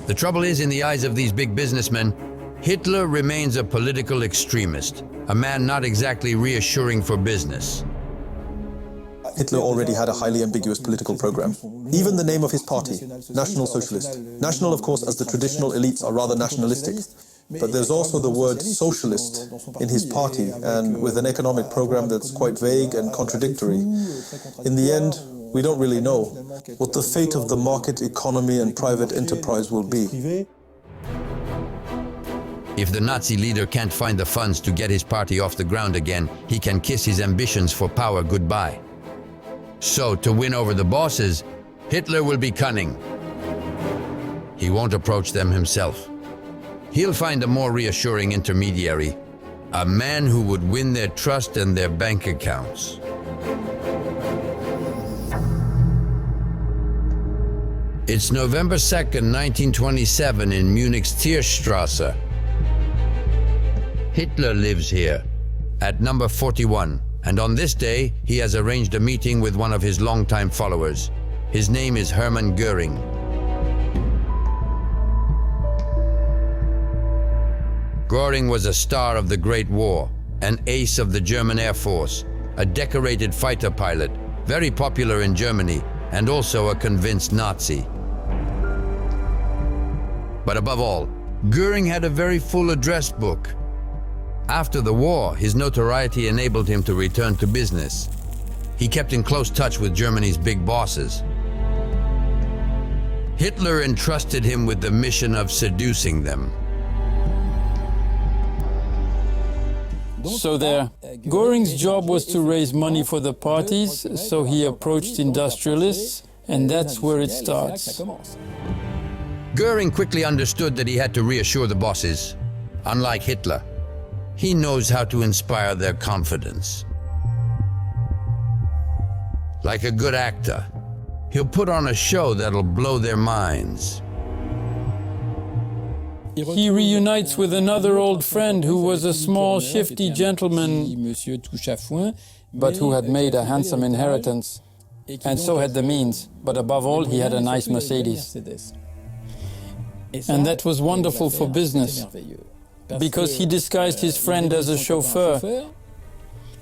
The trouble is, in the eyes of these big businessmen, Hitler remains a political extremist, a man not exactly reassuring for business. Hitler already had a highly ambiguous political program. Even the name of his party, National Socialist. National, of course, as the traditional elites are rather nationalistic. But there's also the word socialist in his party, and with an economic program that's quite vague and contradictory. In the end, we don't really know what the fate of the market economy and private enterprise will be. If the Nazi leader can't find the funds to get his party off the ground again, he can kiss his ambitions for power goodbye. So, to win over the bosses, Hitler will be cunning. He won't approach them himself. He'll find a more reassuring intermediary, a man who would win their trust and their bank accounts. It's November 2nd, 1927 in Munich's Tierstrasse. Hitler lives here, at number 41, and on this day he has arranged a meeting with one of his longtime followers. His name is Hermann Göring. Göring was a star of the Great War, an ace of the German Air Force, a decorated fighter pilot, very popular in Germany, and also a convinced Nazi. But above all, Göring had a very full address book. After the war, his notoriety enabled him to return to business. He kept in close touch with Germany's big bosses. Hitler entrusted him with the mission of seducing them. So there, Göring's job was to raise money for the parties, so he approached industrialists, and that's where it starts. Göring quickly understood that he had to reassure the bosses. Unlike Hitler, he knows how to inspire their confidence. Like a good actor, he'll put on a show that'll blow their minds. He reunites with another old friend who was a small, shifty gentleman, but who had made a handsome inheritance, and so had the means, but above all, he had a nice Mercedes. And that was wonderful for business, because he disguised his friend as a chauffeur,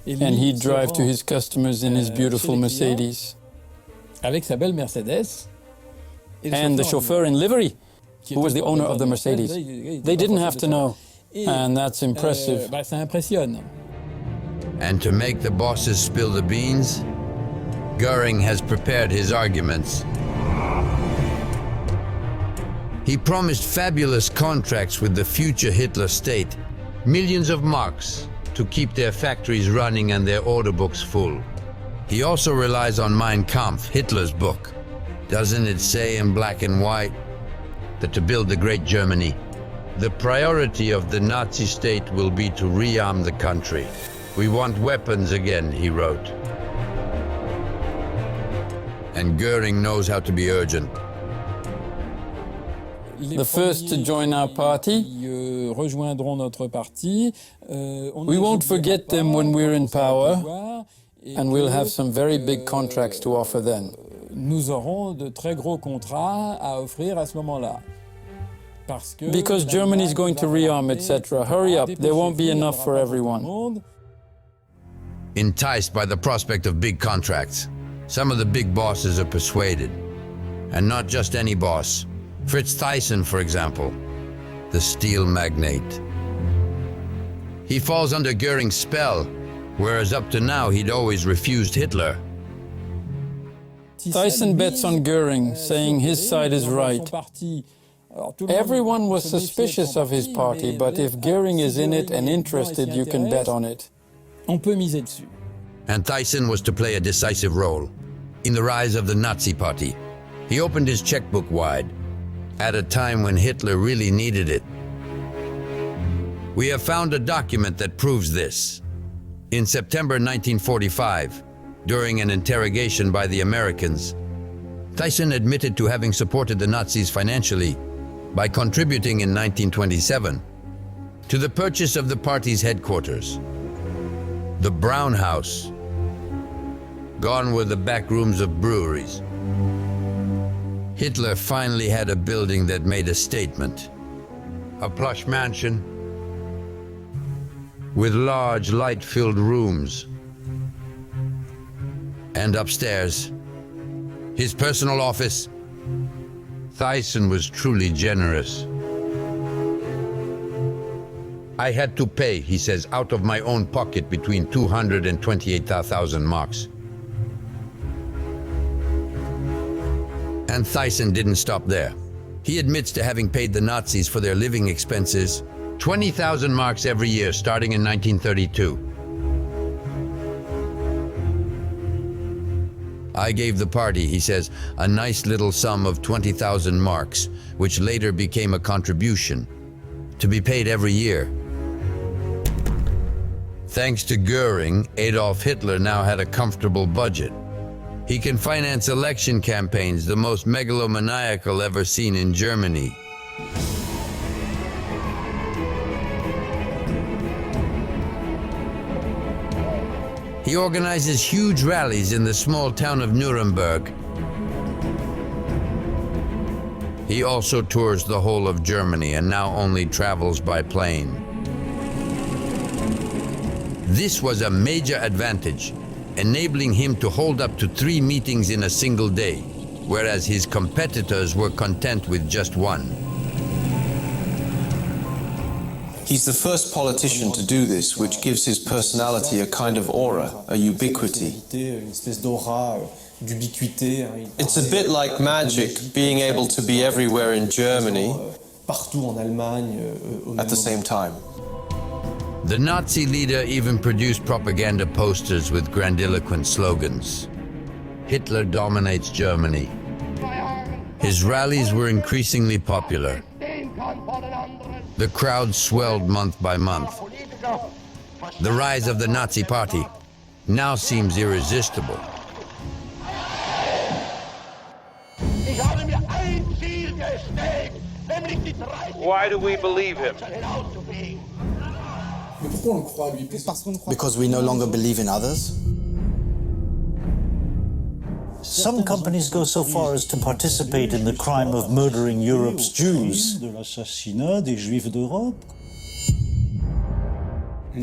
and he'd drive to his customers in his beautiful Mercedes. And the chauffeur in livery, who was the owner of the Mercedes. They didn't have to know, and that's impressive. And to make the bosses spill the beans, Göring has prepared his arguments. He promised fabulous contracts with the future Hitler state, millions of marks to keep their factories running and their order books full. He also relies on Mein Kampf, Hitler's book. Doesn't it say in black and white that to build the great Germany, the priority of the Nazi state will be to rearm the country. We want weapons again, he wrote. And Göring knows how to be urgent. The first to join our party. We won't forget them when we're in power, and we'll have some very big contracts to offer then. Nous aurons de très gros contrats à offrir à ce moment-là. Because Germany is going to rearm, etc. Hurry up, there won't be enough for everyone. Enticed by the prospect of big contracts, some of the big bosses are persuaded. And not just any boss. Fritz Tyson, for example, the steel magnate. He falls under Goering's spell, whereas up to now he'd always refused Hitler. Tyson bets on Goering, saying his side is right. Everyone was suspicious of his party, but if Goering is in it and interested, you can bet on it. And Tyson was to play a decisive role in the rise of the Nazi Party. He opened his checkbook wide, at a time when Hitler really needed it. We have found a document that proves this. In September 1945, during an interrogation by the Americans, Tyson admitted to having supported the Nazis financially by contributing in 1927 to the purchase of the party's headquarters, the Brown House. Gone were the back rooms of breweries. Hitler finally had a building that made a statement. A plush mansion with large light-filled rooms. And upstairs, his personal office. Tyson was truly generous. I had to pay, he says, out of my own pocket between 200 and 28,000 marks. And Tyson didn't stop there. He admits to having paid the Nazis for their living expenses 20,000 marks every year starting in 1932. I gave the party, he says, a nice little sum of 20,000 marks, which later became a contribution, to be paid every year. Thanks to Goering, Adolf Hitler now had a comfortable budget. He can finance election campaigns, the most megalomaniacal ever seen in Germany. He organizes huge rallies in the small town of Nuremberg. He also tours the whole of Germany and now only travels by plane. This was a major advantage, enabling him to hold up to 3 meetings in a single day, whereas his competitors were content with just one. He's the first politician to do this, which gives his personality a kind of aura, a ubiquity. It's a bit like magic, being able to be everywhere in Germany at the same time. The Nazi leader even produced propaganda posters with grandiloquent slogans. Hitler dominates Germany. His rallies were increasingly popular. The crowd swelled month by month. The rise of the Nazi Party now seems irresistible. Why do we believe him? Because we no longer believe in others? Some companies go so far as to participate in the crime of murdering Europe's Jews.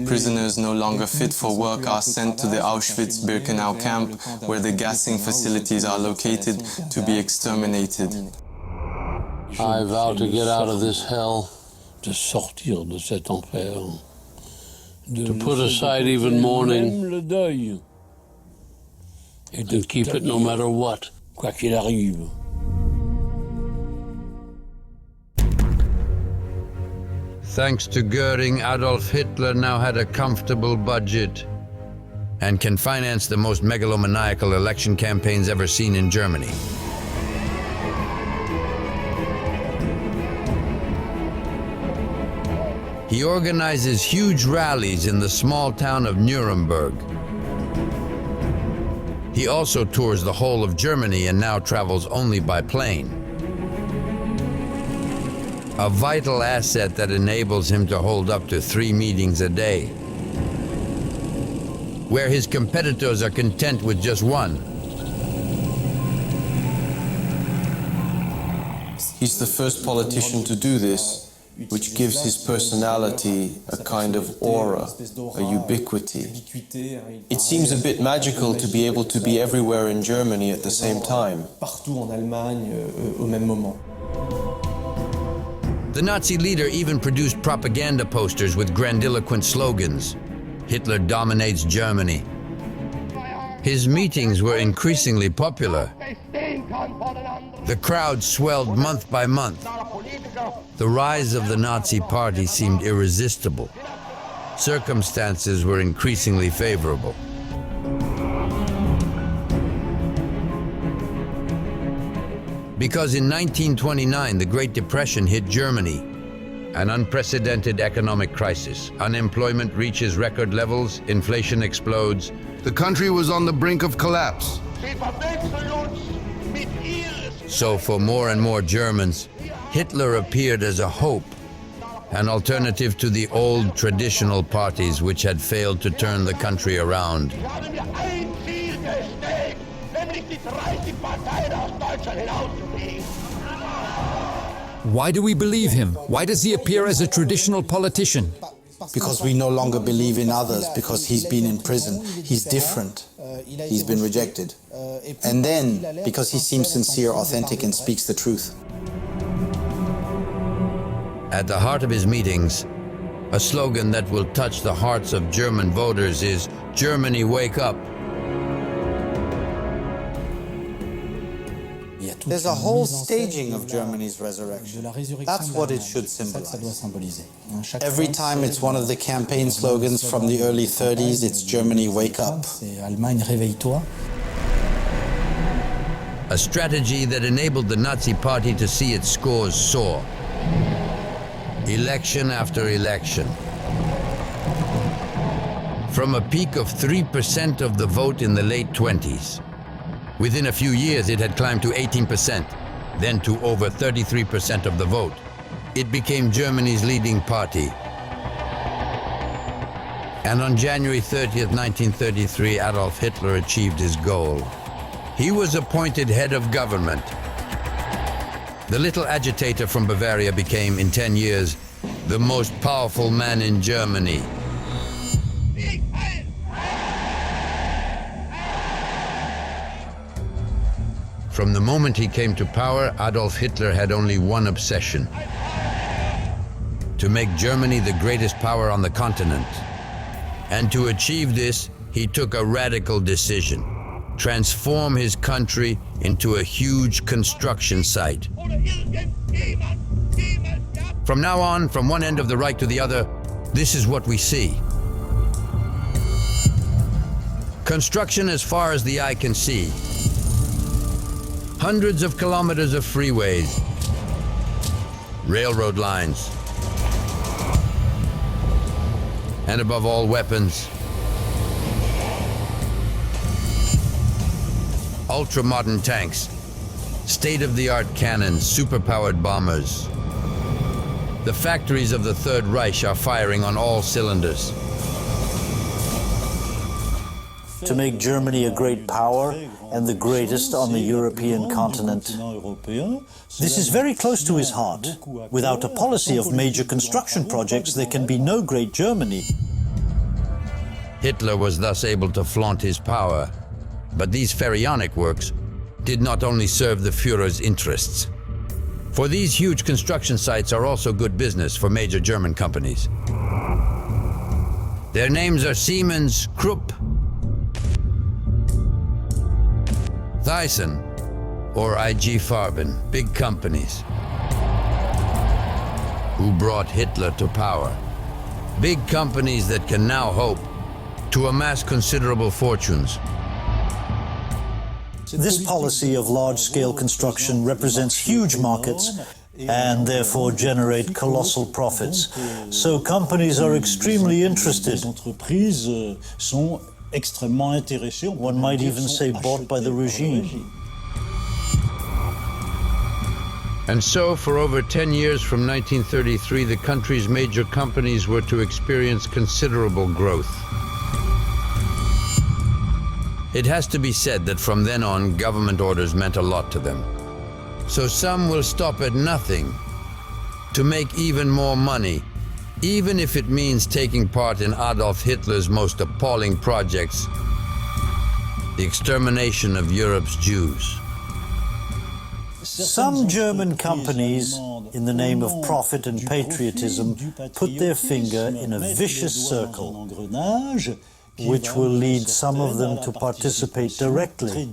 Prisoners no longer fit for work are sent to the Auschwitz-Birkenau camp, where the gassing facilities are located, to be exterminated. I vow to get out of this hell, to sortir de cet enfer, to put aside even mourning, and to keep it no matter what, quoi qu'il arrive. Thanks to Goering, Adolf Hitler now had a comfortable budget and can finance the most megalomaniacal election campaigns ever seen in Germany. He organizes huge rallies in the small town of Nuremberg. He also tours the whole of Germany and now travels only by plane. A vital asset that enables him to hold up to 3 meetings a day, where his competitors are content with just one. He's the first politician to do this, which gives his personality a kind of aura, a ubiquity. It seems a bit magical to be able to be everywhere in Germany at the same time. The Nazi leader even produced propaganda posters with grandiloquent slogans. Hitler dominates Germany. His meetings were increasingly popular. The crowd swelled month by month. The rise of the Nazi Party seemed irresistible. Circumstances were increasingly favorable. Because in 1929, the Great Depression hit Germany. An unprecedented economic crisis. Unemployment reaches record levels, inflation explodes. The country was on the brink of collapse. So for more and more Germans, Hitler appeared as a hope, an alternative to the old traditional parties which had failed to turn the country around. Why do we believe him? Why does he appear as a traditional politician? Because we no longer believe in others, because he's been in prison. He's different. He's been rejected. And then, because he seems sincere, authentic, and speaks the truth. At the heart of his meetings, a slogan that will touch the hearts of German voters is, "Germany, wake up." There's a whole staging of Germany's resurrection. That's what it should symbolize. Every time it's one of the campaign slogans from the early 30s, it's Germany, wake up. A strategy that enabled the Nazi Party to see its scores soar. Election after election. From a peak of 3% of the vote in the late 20s. Within a few years, it had climbed to 18%, then to over 33% of the vote. It became Germany's leading party. And on January 30th, 1933, Adolf Hitler achieved his goal. He was appointed head of government. The little agitator from Bavaria became, in 10 years, the most powerful man in Germany. From the moment he came to power, Adolf Hitler had only one obsession: to make Germany the greatest power on the continent. And to achieve this, he took a radical decision: transform his country into a huge construction site. From now on, from one end of the Reich to the other, this is what we see. Construction as far as the eye can see. Hundreds of kilometers of freeways, railroad lines, and above all, weapons. Ultra-modern tanks, state-of-the-art cannons, superpowered bombers. The factories of the Third Reich are firing on all cylinders. To make Germany a great power and the greatest on the European continent. This is very close to his heart. Without a policy of major construction projects, there can be no great Germany. Hitler was thus able to flaunt his power. But these pharaonic works did not only serve the Führer's interests. For these huge construction sites are also good business for major German companies. Their names are Siemens, Krupp, Tyson, or IG Farben, big companies who brought Hitler to power. Big companies that can now hope to amass considerable fortunes. This policy of large-scale construction represents huge markets and therefore generate colossal profits. So companies are extremely interested. One might even say bought by the regime. And so, for over 10 years from 1933, the country's major companies were to experience considerable growth. It has to be said that from then on, government orders meant a lot to them. So some will stop at nothing to make even more money, even if it means taking part in Adolf Hitler's most appalling projects, the extermination of Europe's Jews. Some German companies, in the name of profit and patriotism, put their finger in a vicious circle, which will lead some of them to participate directly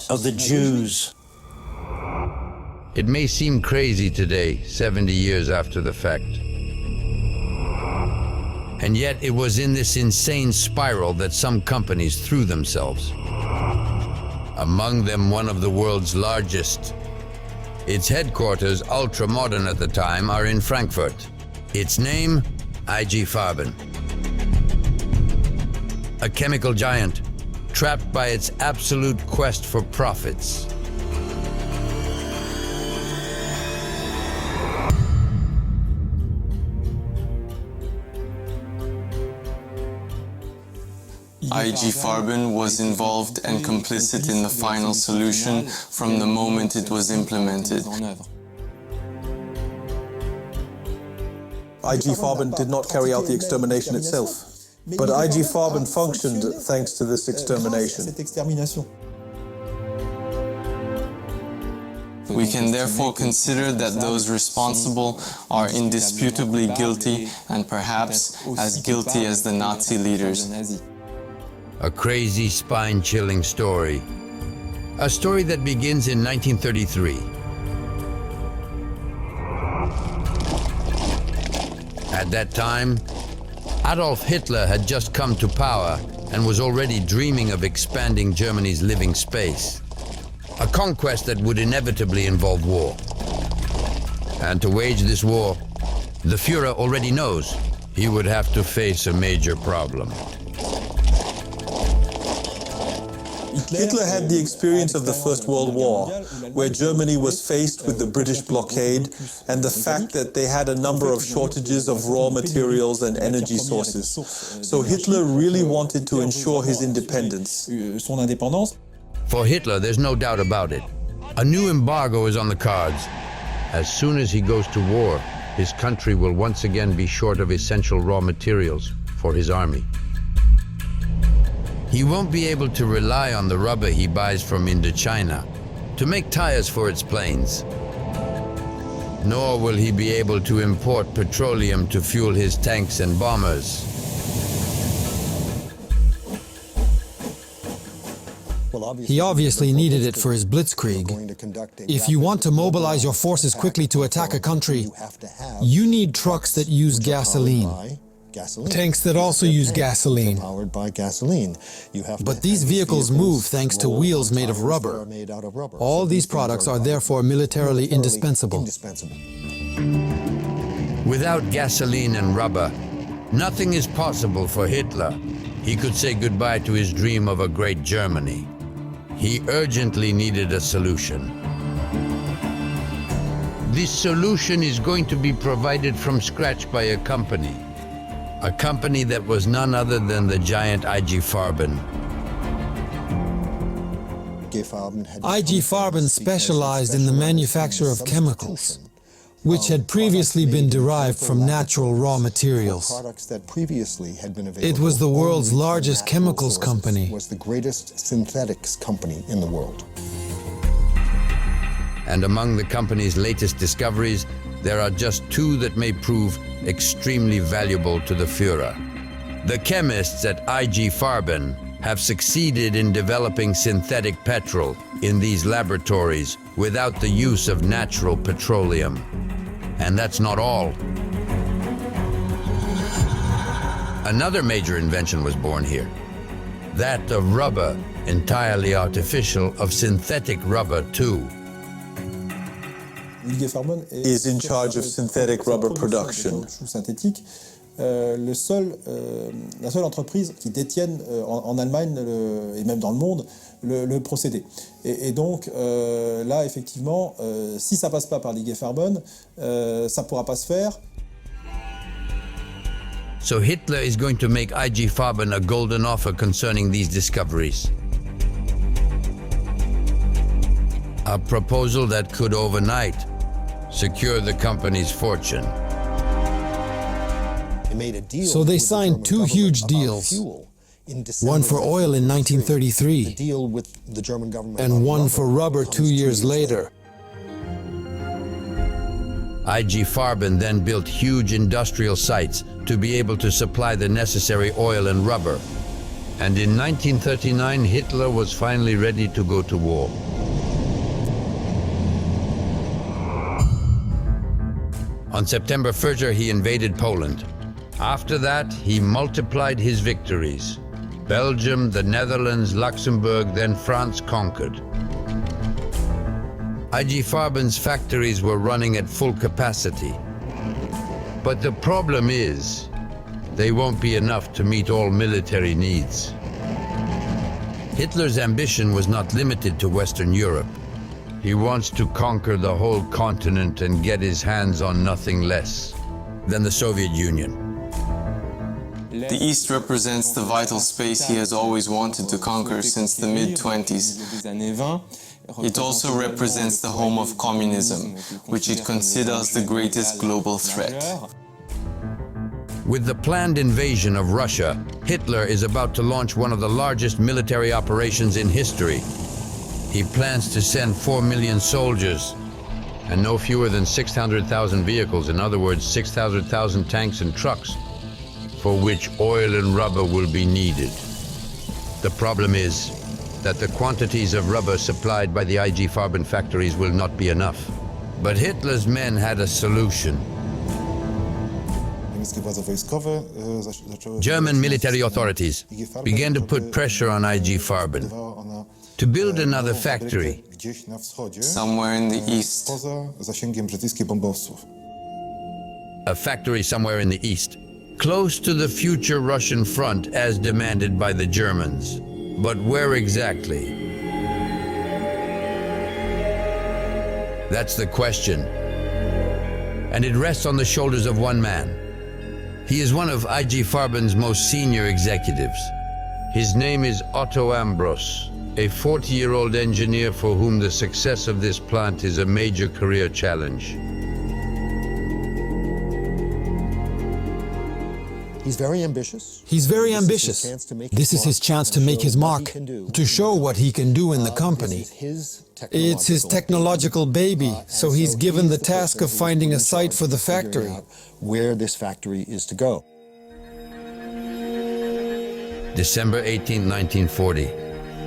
of the Jews. It may seem crazy today, 70 years after the fact. And yet it was in this insane spiral that some companies threw themselves. Among them, one of the world's largest. Its headquarters, ultra-modern at the time, are in Frankfurt. Its name, IG Farben. A chemical giant, trapped by its absolute quest for profits. IG Farben was involved and complicit in the final solution from the moment it was implemented. IG Farben did not carry out the extermination itself, but IG Farben functioned thanks to this extermination. We can therefore consider that those responsible are indisputably guilty and perhaps as guilty as the Nazi leaders. A crazy, spine-chilling story. A story that begins in 1933. At that time, Adolf Hitler had just come to power and was already dreaming of expanding Germany's living space. A conquest that would inevitably involve war. And to wage this war, the Führer already knows he would have to face a major problem. Hitler had the experience of the First World War, where Germany was faced with the British blockade and the fact that they had a number of shortages of raw materials and energy sources. So Hitler really wanted to ensure his independence. For Hitler, there's no doubt about it. A new embargo is on the cards. As soon as he goes to war, his country will once again be short of essential raw materials for his army. He won't be able to rely on the rubber he buys from Indochina to make tires for its planes. Nor will he be able to import petroleum to fuel his tanks and bombers. He obviously needed it for his blitzkrieg. If you want to mobilize your forces quickly to attack a country, you need trucks that use gasoline. Tanks that also use gasoline. But these vehicles move thanks to wheels made of rubber. All these products are therefore militarily indispensable. Without gasoline and rubber, nothing is possible for Hitler. He could say goodbye to his dream of a great Germany. He urgently needed a solution. This solution is going to be provided from scratch by a company that was none other than the giant IG Farben. IG Farben specialized in the manufacture of chemicals, which had previously been derived from natural raw materials. It was the world's largest chemicals company. Was the greatest synthetics company in the world. And among the company's latest discoveries, there are just two that may prove extremely valuable to the Führer. The chemists at IG Farben have succeeded in developing synthetic petrol in these laboratories without the use of natural petroleum. And that's not all. Another major invention was born here. That of rubber, entirely artificial, of synthetic rubber too. Is in charge of synthetic rubber production. La seule entreprise qui détienne en Allemagne et même dans le monde le procédé. Et donc là, effectivement, si ça passe pas par l'IG Farben, ça pourra pas se faire. So Hitler is going to make IG Farben a golden offer concerning these discoveries. A proposal that could overnight secure the company's fortune. So they signed two huge deals, one for oil in 1933 and one for rubber 2 years later. IG Farben then built huge industrial sites to be able to supply the necessary oil and rubber. And in 1939, Hitler was finally ready to go to war. On September 1st, he invaded Poland. After that, he multiplied his victories. Belgium, the Netherlands, Luxembourg, then France conquered. IG Farben's factories were running at full capacity. But the problem is, they won't be enough to meet all military needs. Hitler's ambition was not limited to Western Europe. He wants to conquer the whole continent and get his hands on nothing less than the Soviet Union. The East represents the vital space he has always wanted to conquer since the mid-20s. It also represents the home of communism, which it considers the greatest global threat. With the planned invasion of Russia, Hitler is about to launch one of the largest military operations in history. He plans to send 4 million soldiers and no fewer than 600,000 vehicles, in other words, 600,000 tanks and trucks, for which oil and rubber will be needed. The problem is that the quantities of rubber supplied by the IG Farben factories will not be enough. But Hitler's men had a solution. German military authorities began to put pressure on IG Farben to build another factory somewhere in the east. A factory somewhere in the east, close to the future Russian front as demanded by the Germans. But where exactly? That's the question. And it rests on the shoulders of one man. He is one of IG Farben's most senior executives. His name is Otto Ambros, a 40-year-old engineer for whom the success of this plant is a major career challenge. He's very ambitious. He's very ambitious. This is his chance to make his mark, to show what he can do in the company. It's his technological baby, so he's given the task of finding a site for the factory. Where this factory is to go. December 18, 1940.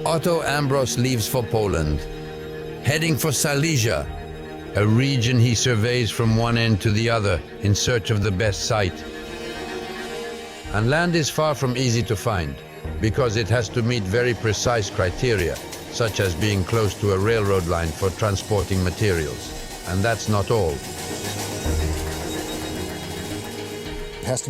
Otto Ambros leaves for Poland, heading for Silesia, a region he surveys from one end to the other in search of the best site. And land is far from easy to find, because it has to meet very precise criteria, such as being close to a railroad line for transporting materials. And that's not all. It has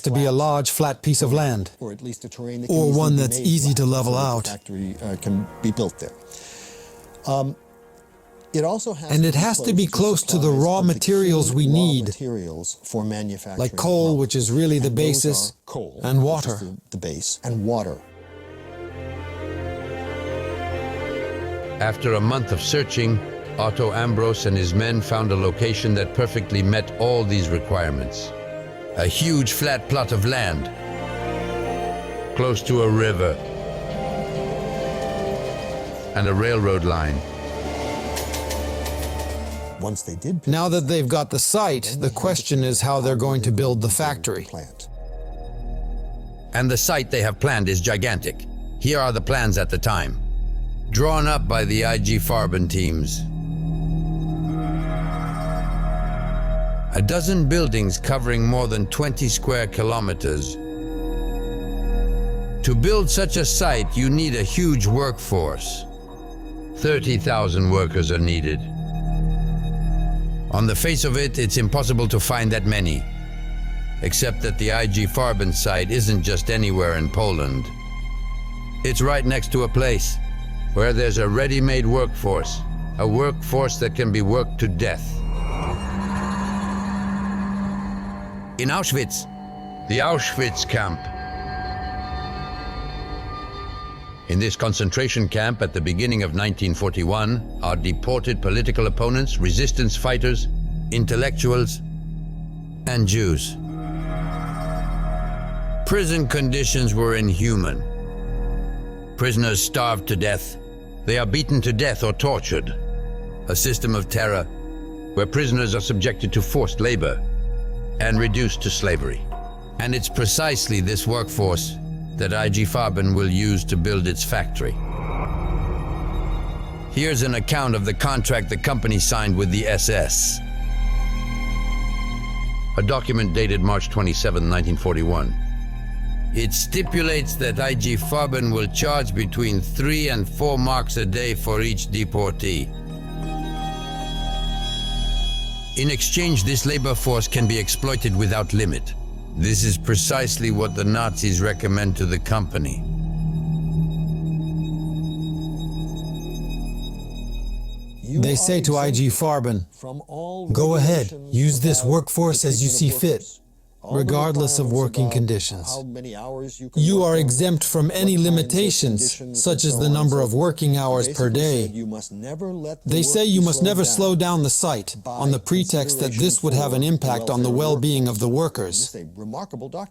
to be a large, flat piece of land, or at least a terrain that or one that's easy to level out. The factory can be built there. And it has to be close to the raw materials we need, for manufacturing, like coal, which is really the basis, and water. The base, and water. After a month of searching, Otto Ambros and his men found a location that perfectly met all these requirements. A huge flat plot of land, close to a river, and a railroad line. Now that they've got the site, the question is how they're going to build the factory. And the site they have planned is gigantic. Here are the plans at the time, drawn up by the IG Farben teams. A dozen buildings covering more than 20 square kilometers. To build such a site, you need a huge workforce. 30,000 workers are needed. On the face of it, it's impossible to find that many. Except that the IG Farben site isn't just anywhere in Poland. It's right next to a place where there's a ready-made workforce, a workforce that can be worked to death. In Auschwitz, the Auschwitz camp. In this concentration camp at the beginning of 1941 are deported political opponents, resistance fighters, intellectuals, and Jews. Prison conditions were inhuman. Prisoners starved to death. They are beaten to death or tortured. A system of terror where prisoners are subjected to forced labor and reduced to slavery. And it's precisely this workforce that IG Farben will use to build its factory. Here's an account of the contract the company signed with the SS. A document dated March 27, 1941. It stipulates that IG Farben will charge between 3 and 4 marks a day for each deportee. In exchange, this labor force can be exploited without limit. This is precisely what the Nazis recommend to the company. They say to IG Farben, go ahead, use this workforce as you see fit, regardless of working conditions. You are exempt from any limitations, such as the number of working hours per day. They say you must never slow down the site, on the pretext that this would have an impact on the well-being of the workers.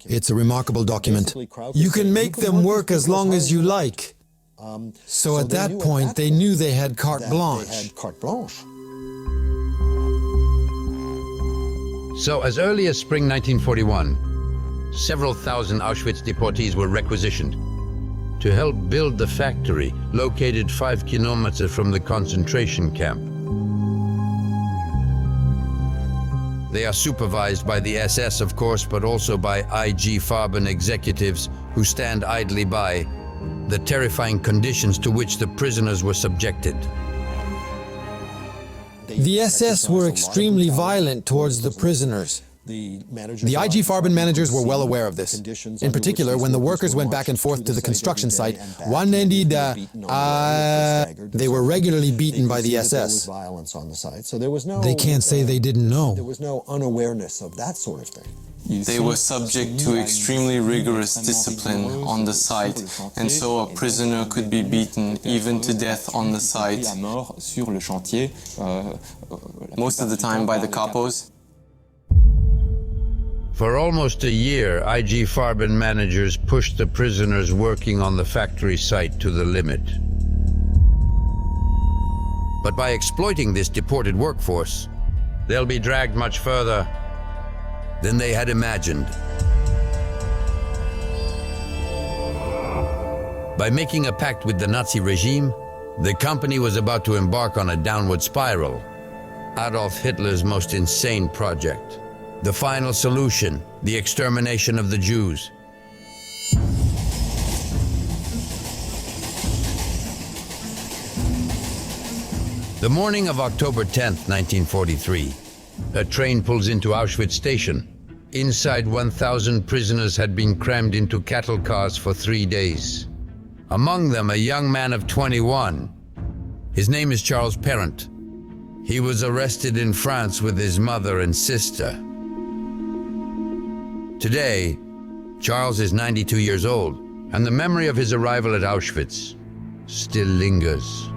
It's a remarkable document. You can make them work as long as you like. So at that point, they knew they had carte blanche. So as early as spring 1941, several thousand Auschwitz deportees were requisitioned to help build the factory located 5 kilometers from the concentration camp. They are supervised by the SS, of course, but also by IG Farben executives who stand idly by the terrifying conditions to which the prisoners were subjected. The SS were extremely violent towards the prisoners. The IG Farben managers were well aware of this. In particular, when the workers went back and forth to the construction site, they were regularly beaten by the SS. They can't say they didn't know. There was no unawareness of that sort of thing. They were subject to extremely rigorous discipline on the site, and so a prisoner could be beaten even to death on the site, most of the time by the capos. For almost a year, IG Farben managers pushed the prisoners working on the factory site to the limit. But by exploiting this deported workforce, they'll be dragged much further than they had imagined. By making a pact with the Nazi regime, the company was about to embark on a downward spiral, Adolf Hitler's most insane project. The final solution, the extermination of the Jews. The morning of October 10th, 1943, a train pulls into Auschwitz station. Inside, 1,000 prisoners had been crammed into cattle cars for 3 days. Among them, a young man of 21. His name is Charles Parent. He was arrested in France with his mother and sister. Today, Charles is 92 years old, and the memory of his arrival at Auschwitz still lingers.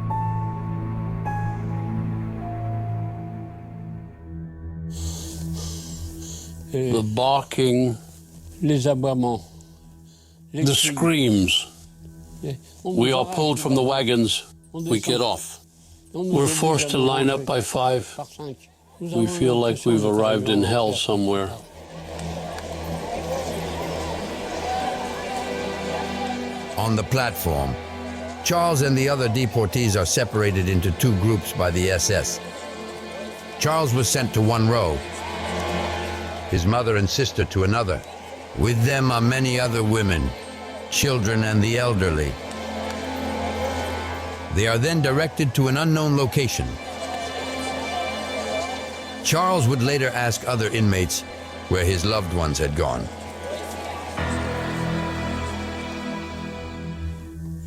The barking, the screams. We are pulled from the wagons, we get off. We're forced to line up by 5. We feel like we've arrived in hell somewhere. On the platform, Charles and the other deportees are separated into 2 groups by the SS. Charles was sent to one row, his mother and sister to another. With them are many other women, children, and the elderly. They are then directed to an unknown location. Charles would later ask other inmates where his loved ones had gone.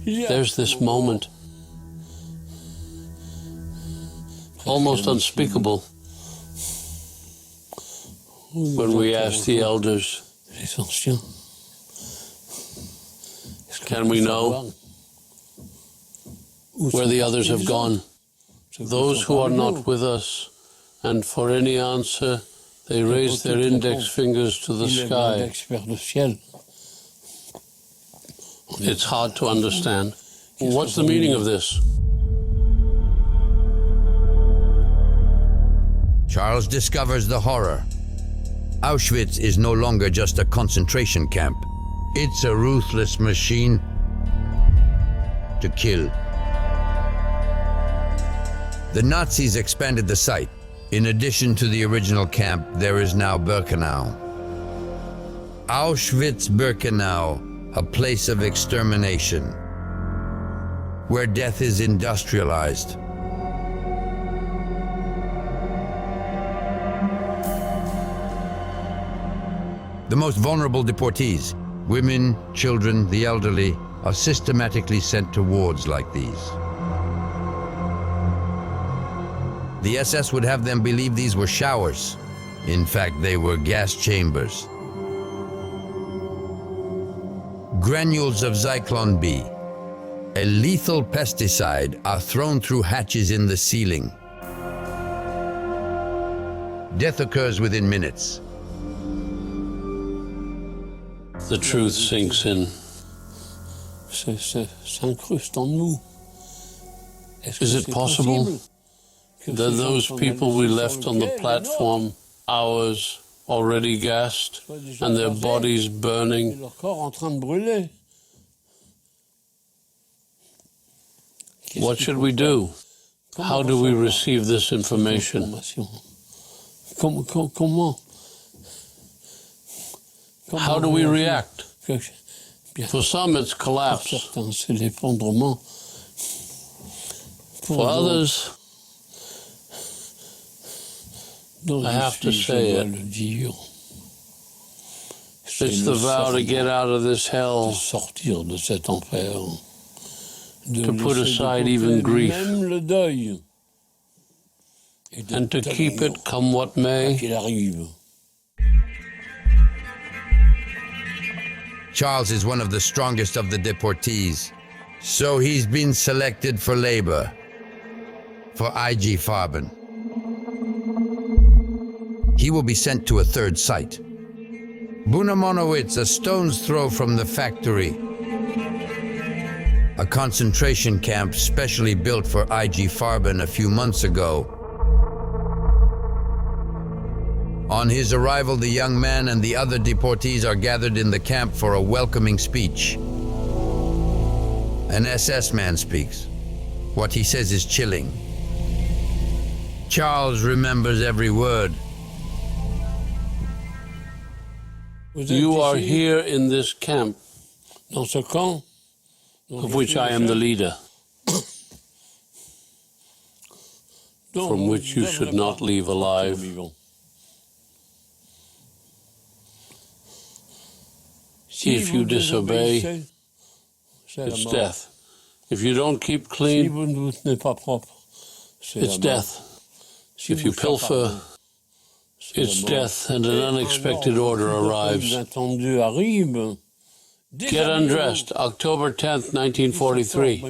There's this moment, almost unspeakable, when we ask the elders, can we know? where the others have gone, those who are not with us, and for any answer, they raise their index fingers to the sky. It's hard to understand. What's the meaning of this? Charles discovers the horror. Auschwitz is no longer just a concentration camp. It's a ruthless machine to kill. The Nazis expanded the site. In addition to the original camp, there is now Birkenau. Auschwitz-Birkenau, a place of extermination, where death is industrialized. The most vulnerable deportees, women, children, the elderly, are systematically sent to wards like these. The SS would have them believe these were showers. In fact, they were gas chambers. Granules of Zyklon B, a lethal pesticide, are thrown through hatches in the ceiling. Death occurs within minutes. The truth sinks in. Is it possible that those people we left on the platform, ours already gassed, and their bodies burning, what should we do? How do we receive this information? How do we react? For some, it's collapse. For others, I have to say it. It's the vow to get out of this hell, to put aside even grief, and to keep it come what may. Charles is one of the strongest of the deportees, so he's been selected for labor, for IG Farben. He will be sent to a third site. Bunamonowitz, a stone's throw from the factory. A concentration camp specially built for IG Farben a few months ago. On his arrival, the young man and the other deportees are gathered in the camp for a welcoming speech. An SS man speaks. What he says is chilling. Charles remembers every word. You are here in this camp, of which I am the leader, from which you should not leave alive. If you disobey, it's death. If you don't keep clean, it's death. If you pilfer, it's death, and an unexpected order arrives. Get undressed, October 10th, 1943.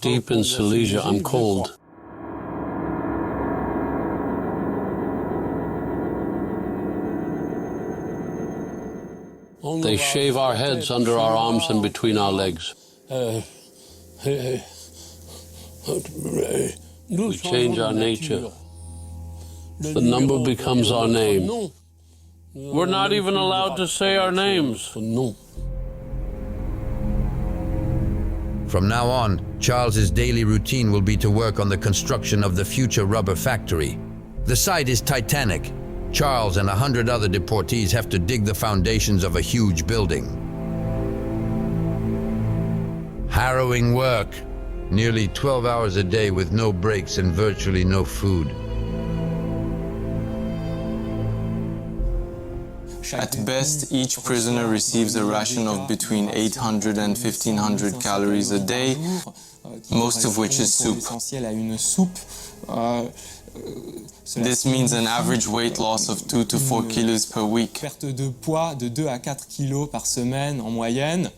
Deep in Silesia, I'm cold. They shave our heads under our arms and between our legs. We change our nature. The number becomes our name. We're not even allowed to say our names. From now on, Charles's daily routine will be to work on the construction of the future rubber factory. The site is titanic. Charles and 100 other deportees have to dig the foundations of a huge building. Harrowing work, nearly 12 hours a day with no breaks and virtually no food. At best, each prisoner receives a ration of between 800 and 1500 calories a day, most of which is soup. This means an average weight loss of 2 to 4 kilos per week. Perte de poids de 2 à 4 kilos par semaine en moyenne.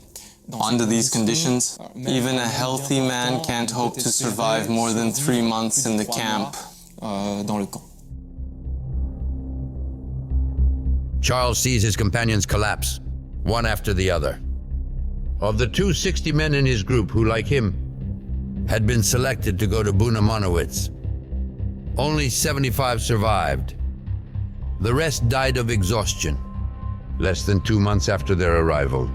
Under these conditions, even a healthy man can't hope to survive more than 3 months in the camp. Charles sees his companions collapse, one after the other. Of the 260 men in his group who, like him, had been selected to go to Buna Monowitz, only 75 survived. The rest died of exhaustion, less than 2 months after their arrival.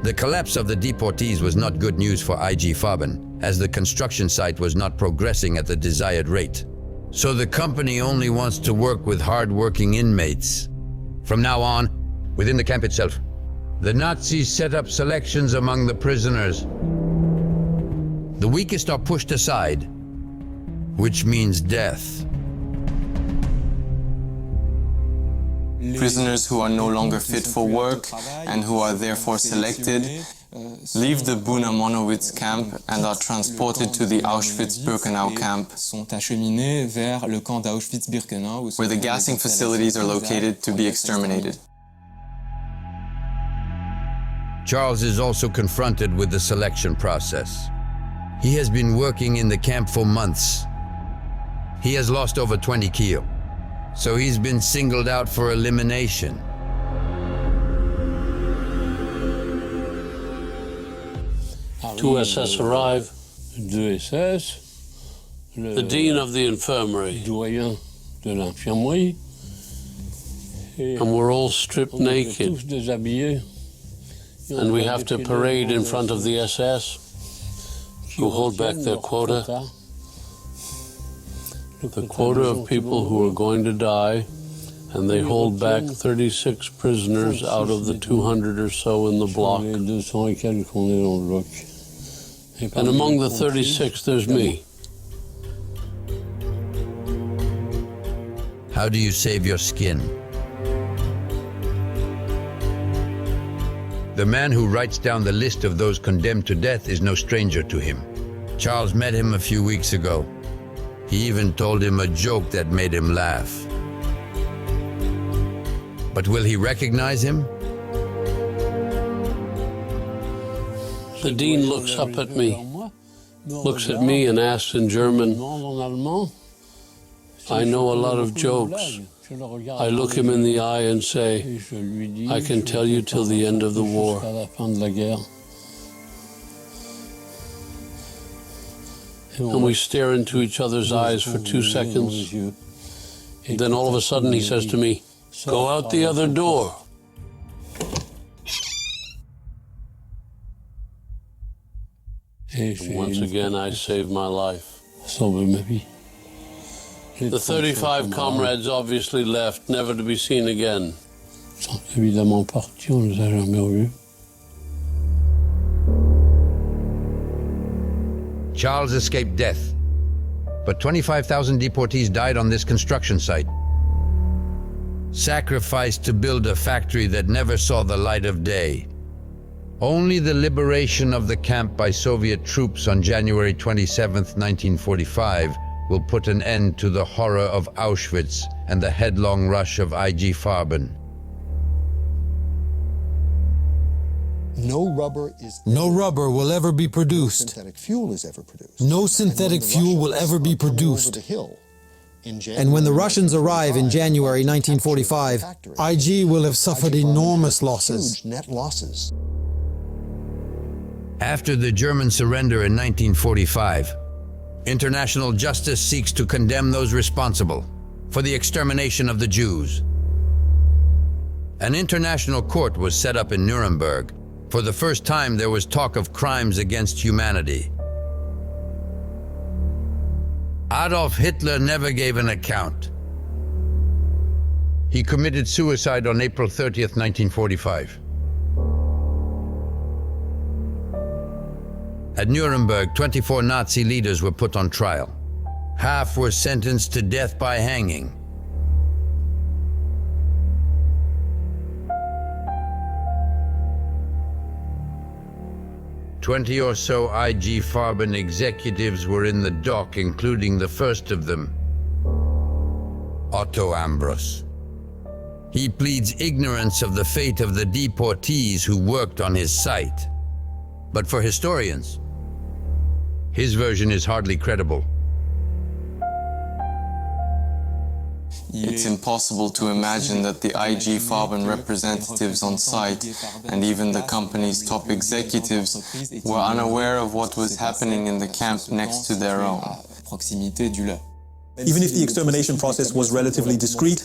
The collapse of the deportees was not good news for IG Farben, as the construction site was not progressing at the desired rate. So the company only wants to work with hard-working inmates. From now on, within the camp itself, the Nazis set up selections among the prisoners. The weakest are pushed aside, which means death. Prisoners who are no longer fit for work and who are therefore selected leave the Buna Monowitz camp and are transported to the Auschwitz-Birkenau camp, where the gassing facilities are located to be exterminated. Charles is also confronted with the selection process. He has been working in the camp for months. He has lost over 20 kilo, so he's been singled out for elimination. Two SS arrive. The dean of the infirmary. And we're all stripped naked. And we have to parade in front of the SS, who hold back their quota. The quota of people who are going to die, and they hold back 36 prisoners out of the 200 or so in the block. And among the 36, there's me. How do you save your skin? The man who writes down the list of those condemned to death is no stranger to him. Charles met him a few weeks ago. He even told him a joke that made him laugh. But will he recognize him? The dean looks up at me, looks at me and asks in German, I know a lot of jokes. I look him in the eye and say, I can tell you till the end of the war. And we stare into each other's eyes for 2 seconds. Then all of a sudden he says to me, go out the other door. And once again, I saved my life. The 35 comrades obviously left, never to be seen again. Charles escaped death, but 25,000 deportees died on this construction site, sacrificed to build a factory that never saw the light of day. Only the liberation of the camp by Soviet troops on January 27, 1945, will put an end to the horror of Auschwitz and the headlong rush of IG Farben. No rubber will ever be produced. Synthetic fuel is ever produced. No synthetic fuel will ever be produced. And when the Russians arrive in January 1945, IG will have suffered enormous losses. Huge net losses. After the German surrender in 1945, international justice seeks to condemn those responsible for the extermination of the Jews. An international court was set up in Nuremberg. For the first time, there was talk of crimes against humanity. Adolf Hitler never gave an account. He committed suicide on April 30th, 1945. At Nuremberg, 24 Nazi leaders were put on trial. Half were sentenced to death by hanging. Twenty or so IG Farben executives were in the dock, including the first of them, Otto Ambros. He pleads ignorance of the fate of the deportees who worked on his site. But for historians, his version is hardly credible. It's impossible to imagine that the IG Farben representatives on site and even the company's top executives were unaware of what was happening in the camp next to their own. Even if the extermination process was relatively discreet,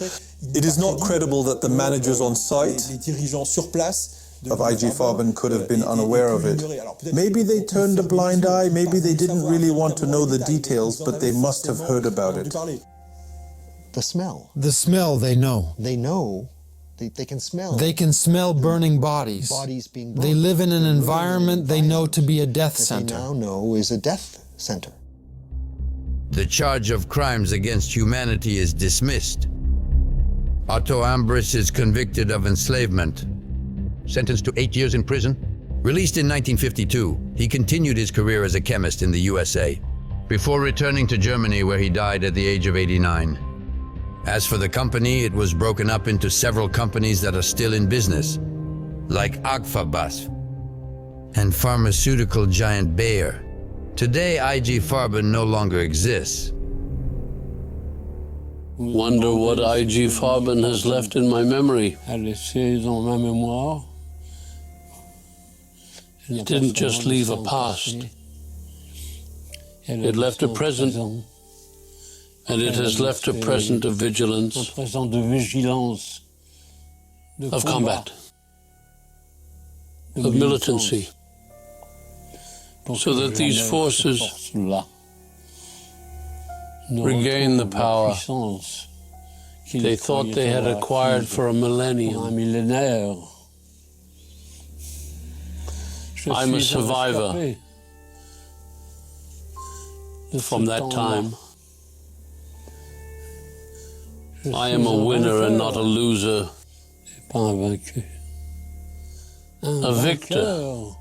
it is not credible that the managers on site of IG Farben could have been unaware of it. Maybe they turned a blind eye, maybe they didn't really want to know the details, but they must have heard about it. The smell. The smell they know. They know. They can smell. They can smell burning bodies. Bodies being burned. They live in an environment they know to be a death center. They now know is a death center. The charge of crimes against humanity is dismissed. Otto Ambris is convicted of enslavement, sentenced to 8 years in prison. Released in 1952, he continued his career as a chemist in the USA, before returning to Germany, where he died at the age of 89. As for the company, it was broken up into several companies that are still in business, like Agfa BASF and pharmaceutical giant Bayer. Today, IG Farben no longer exists. Wonder what IG Farben has left in my memory. It didn't just leave a past. It left a present, and it has left a present of vigilance, of combat, of militancy, so that these forces regain the power they thought they had acquired for a millennium. I'm a survivor from that time. I am a winner and not a loser, a victor.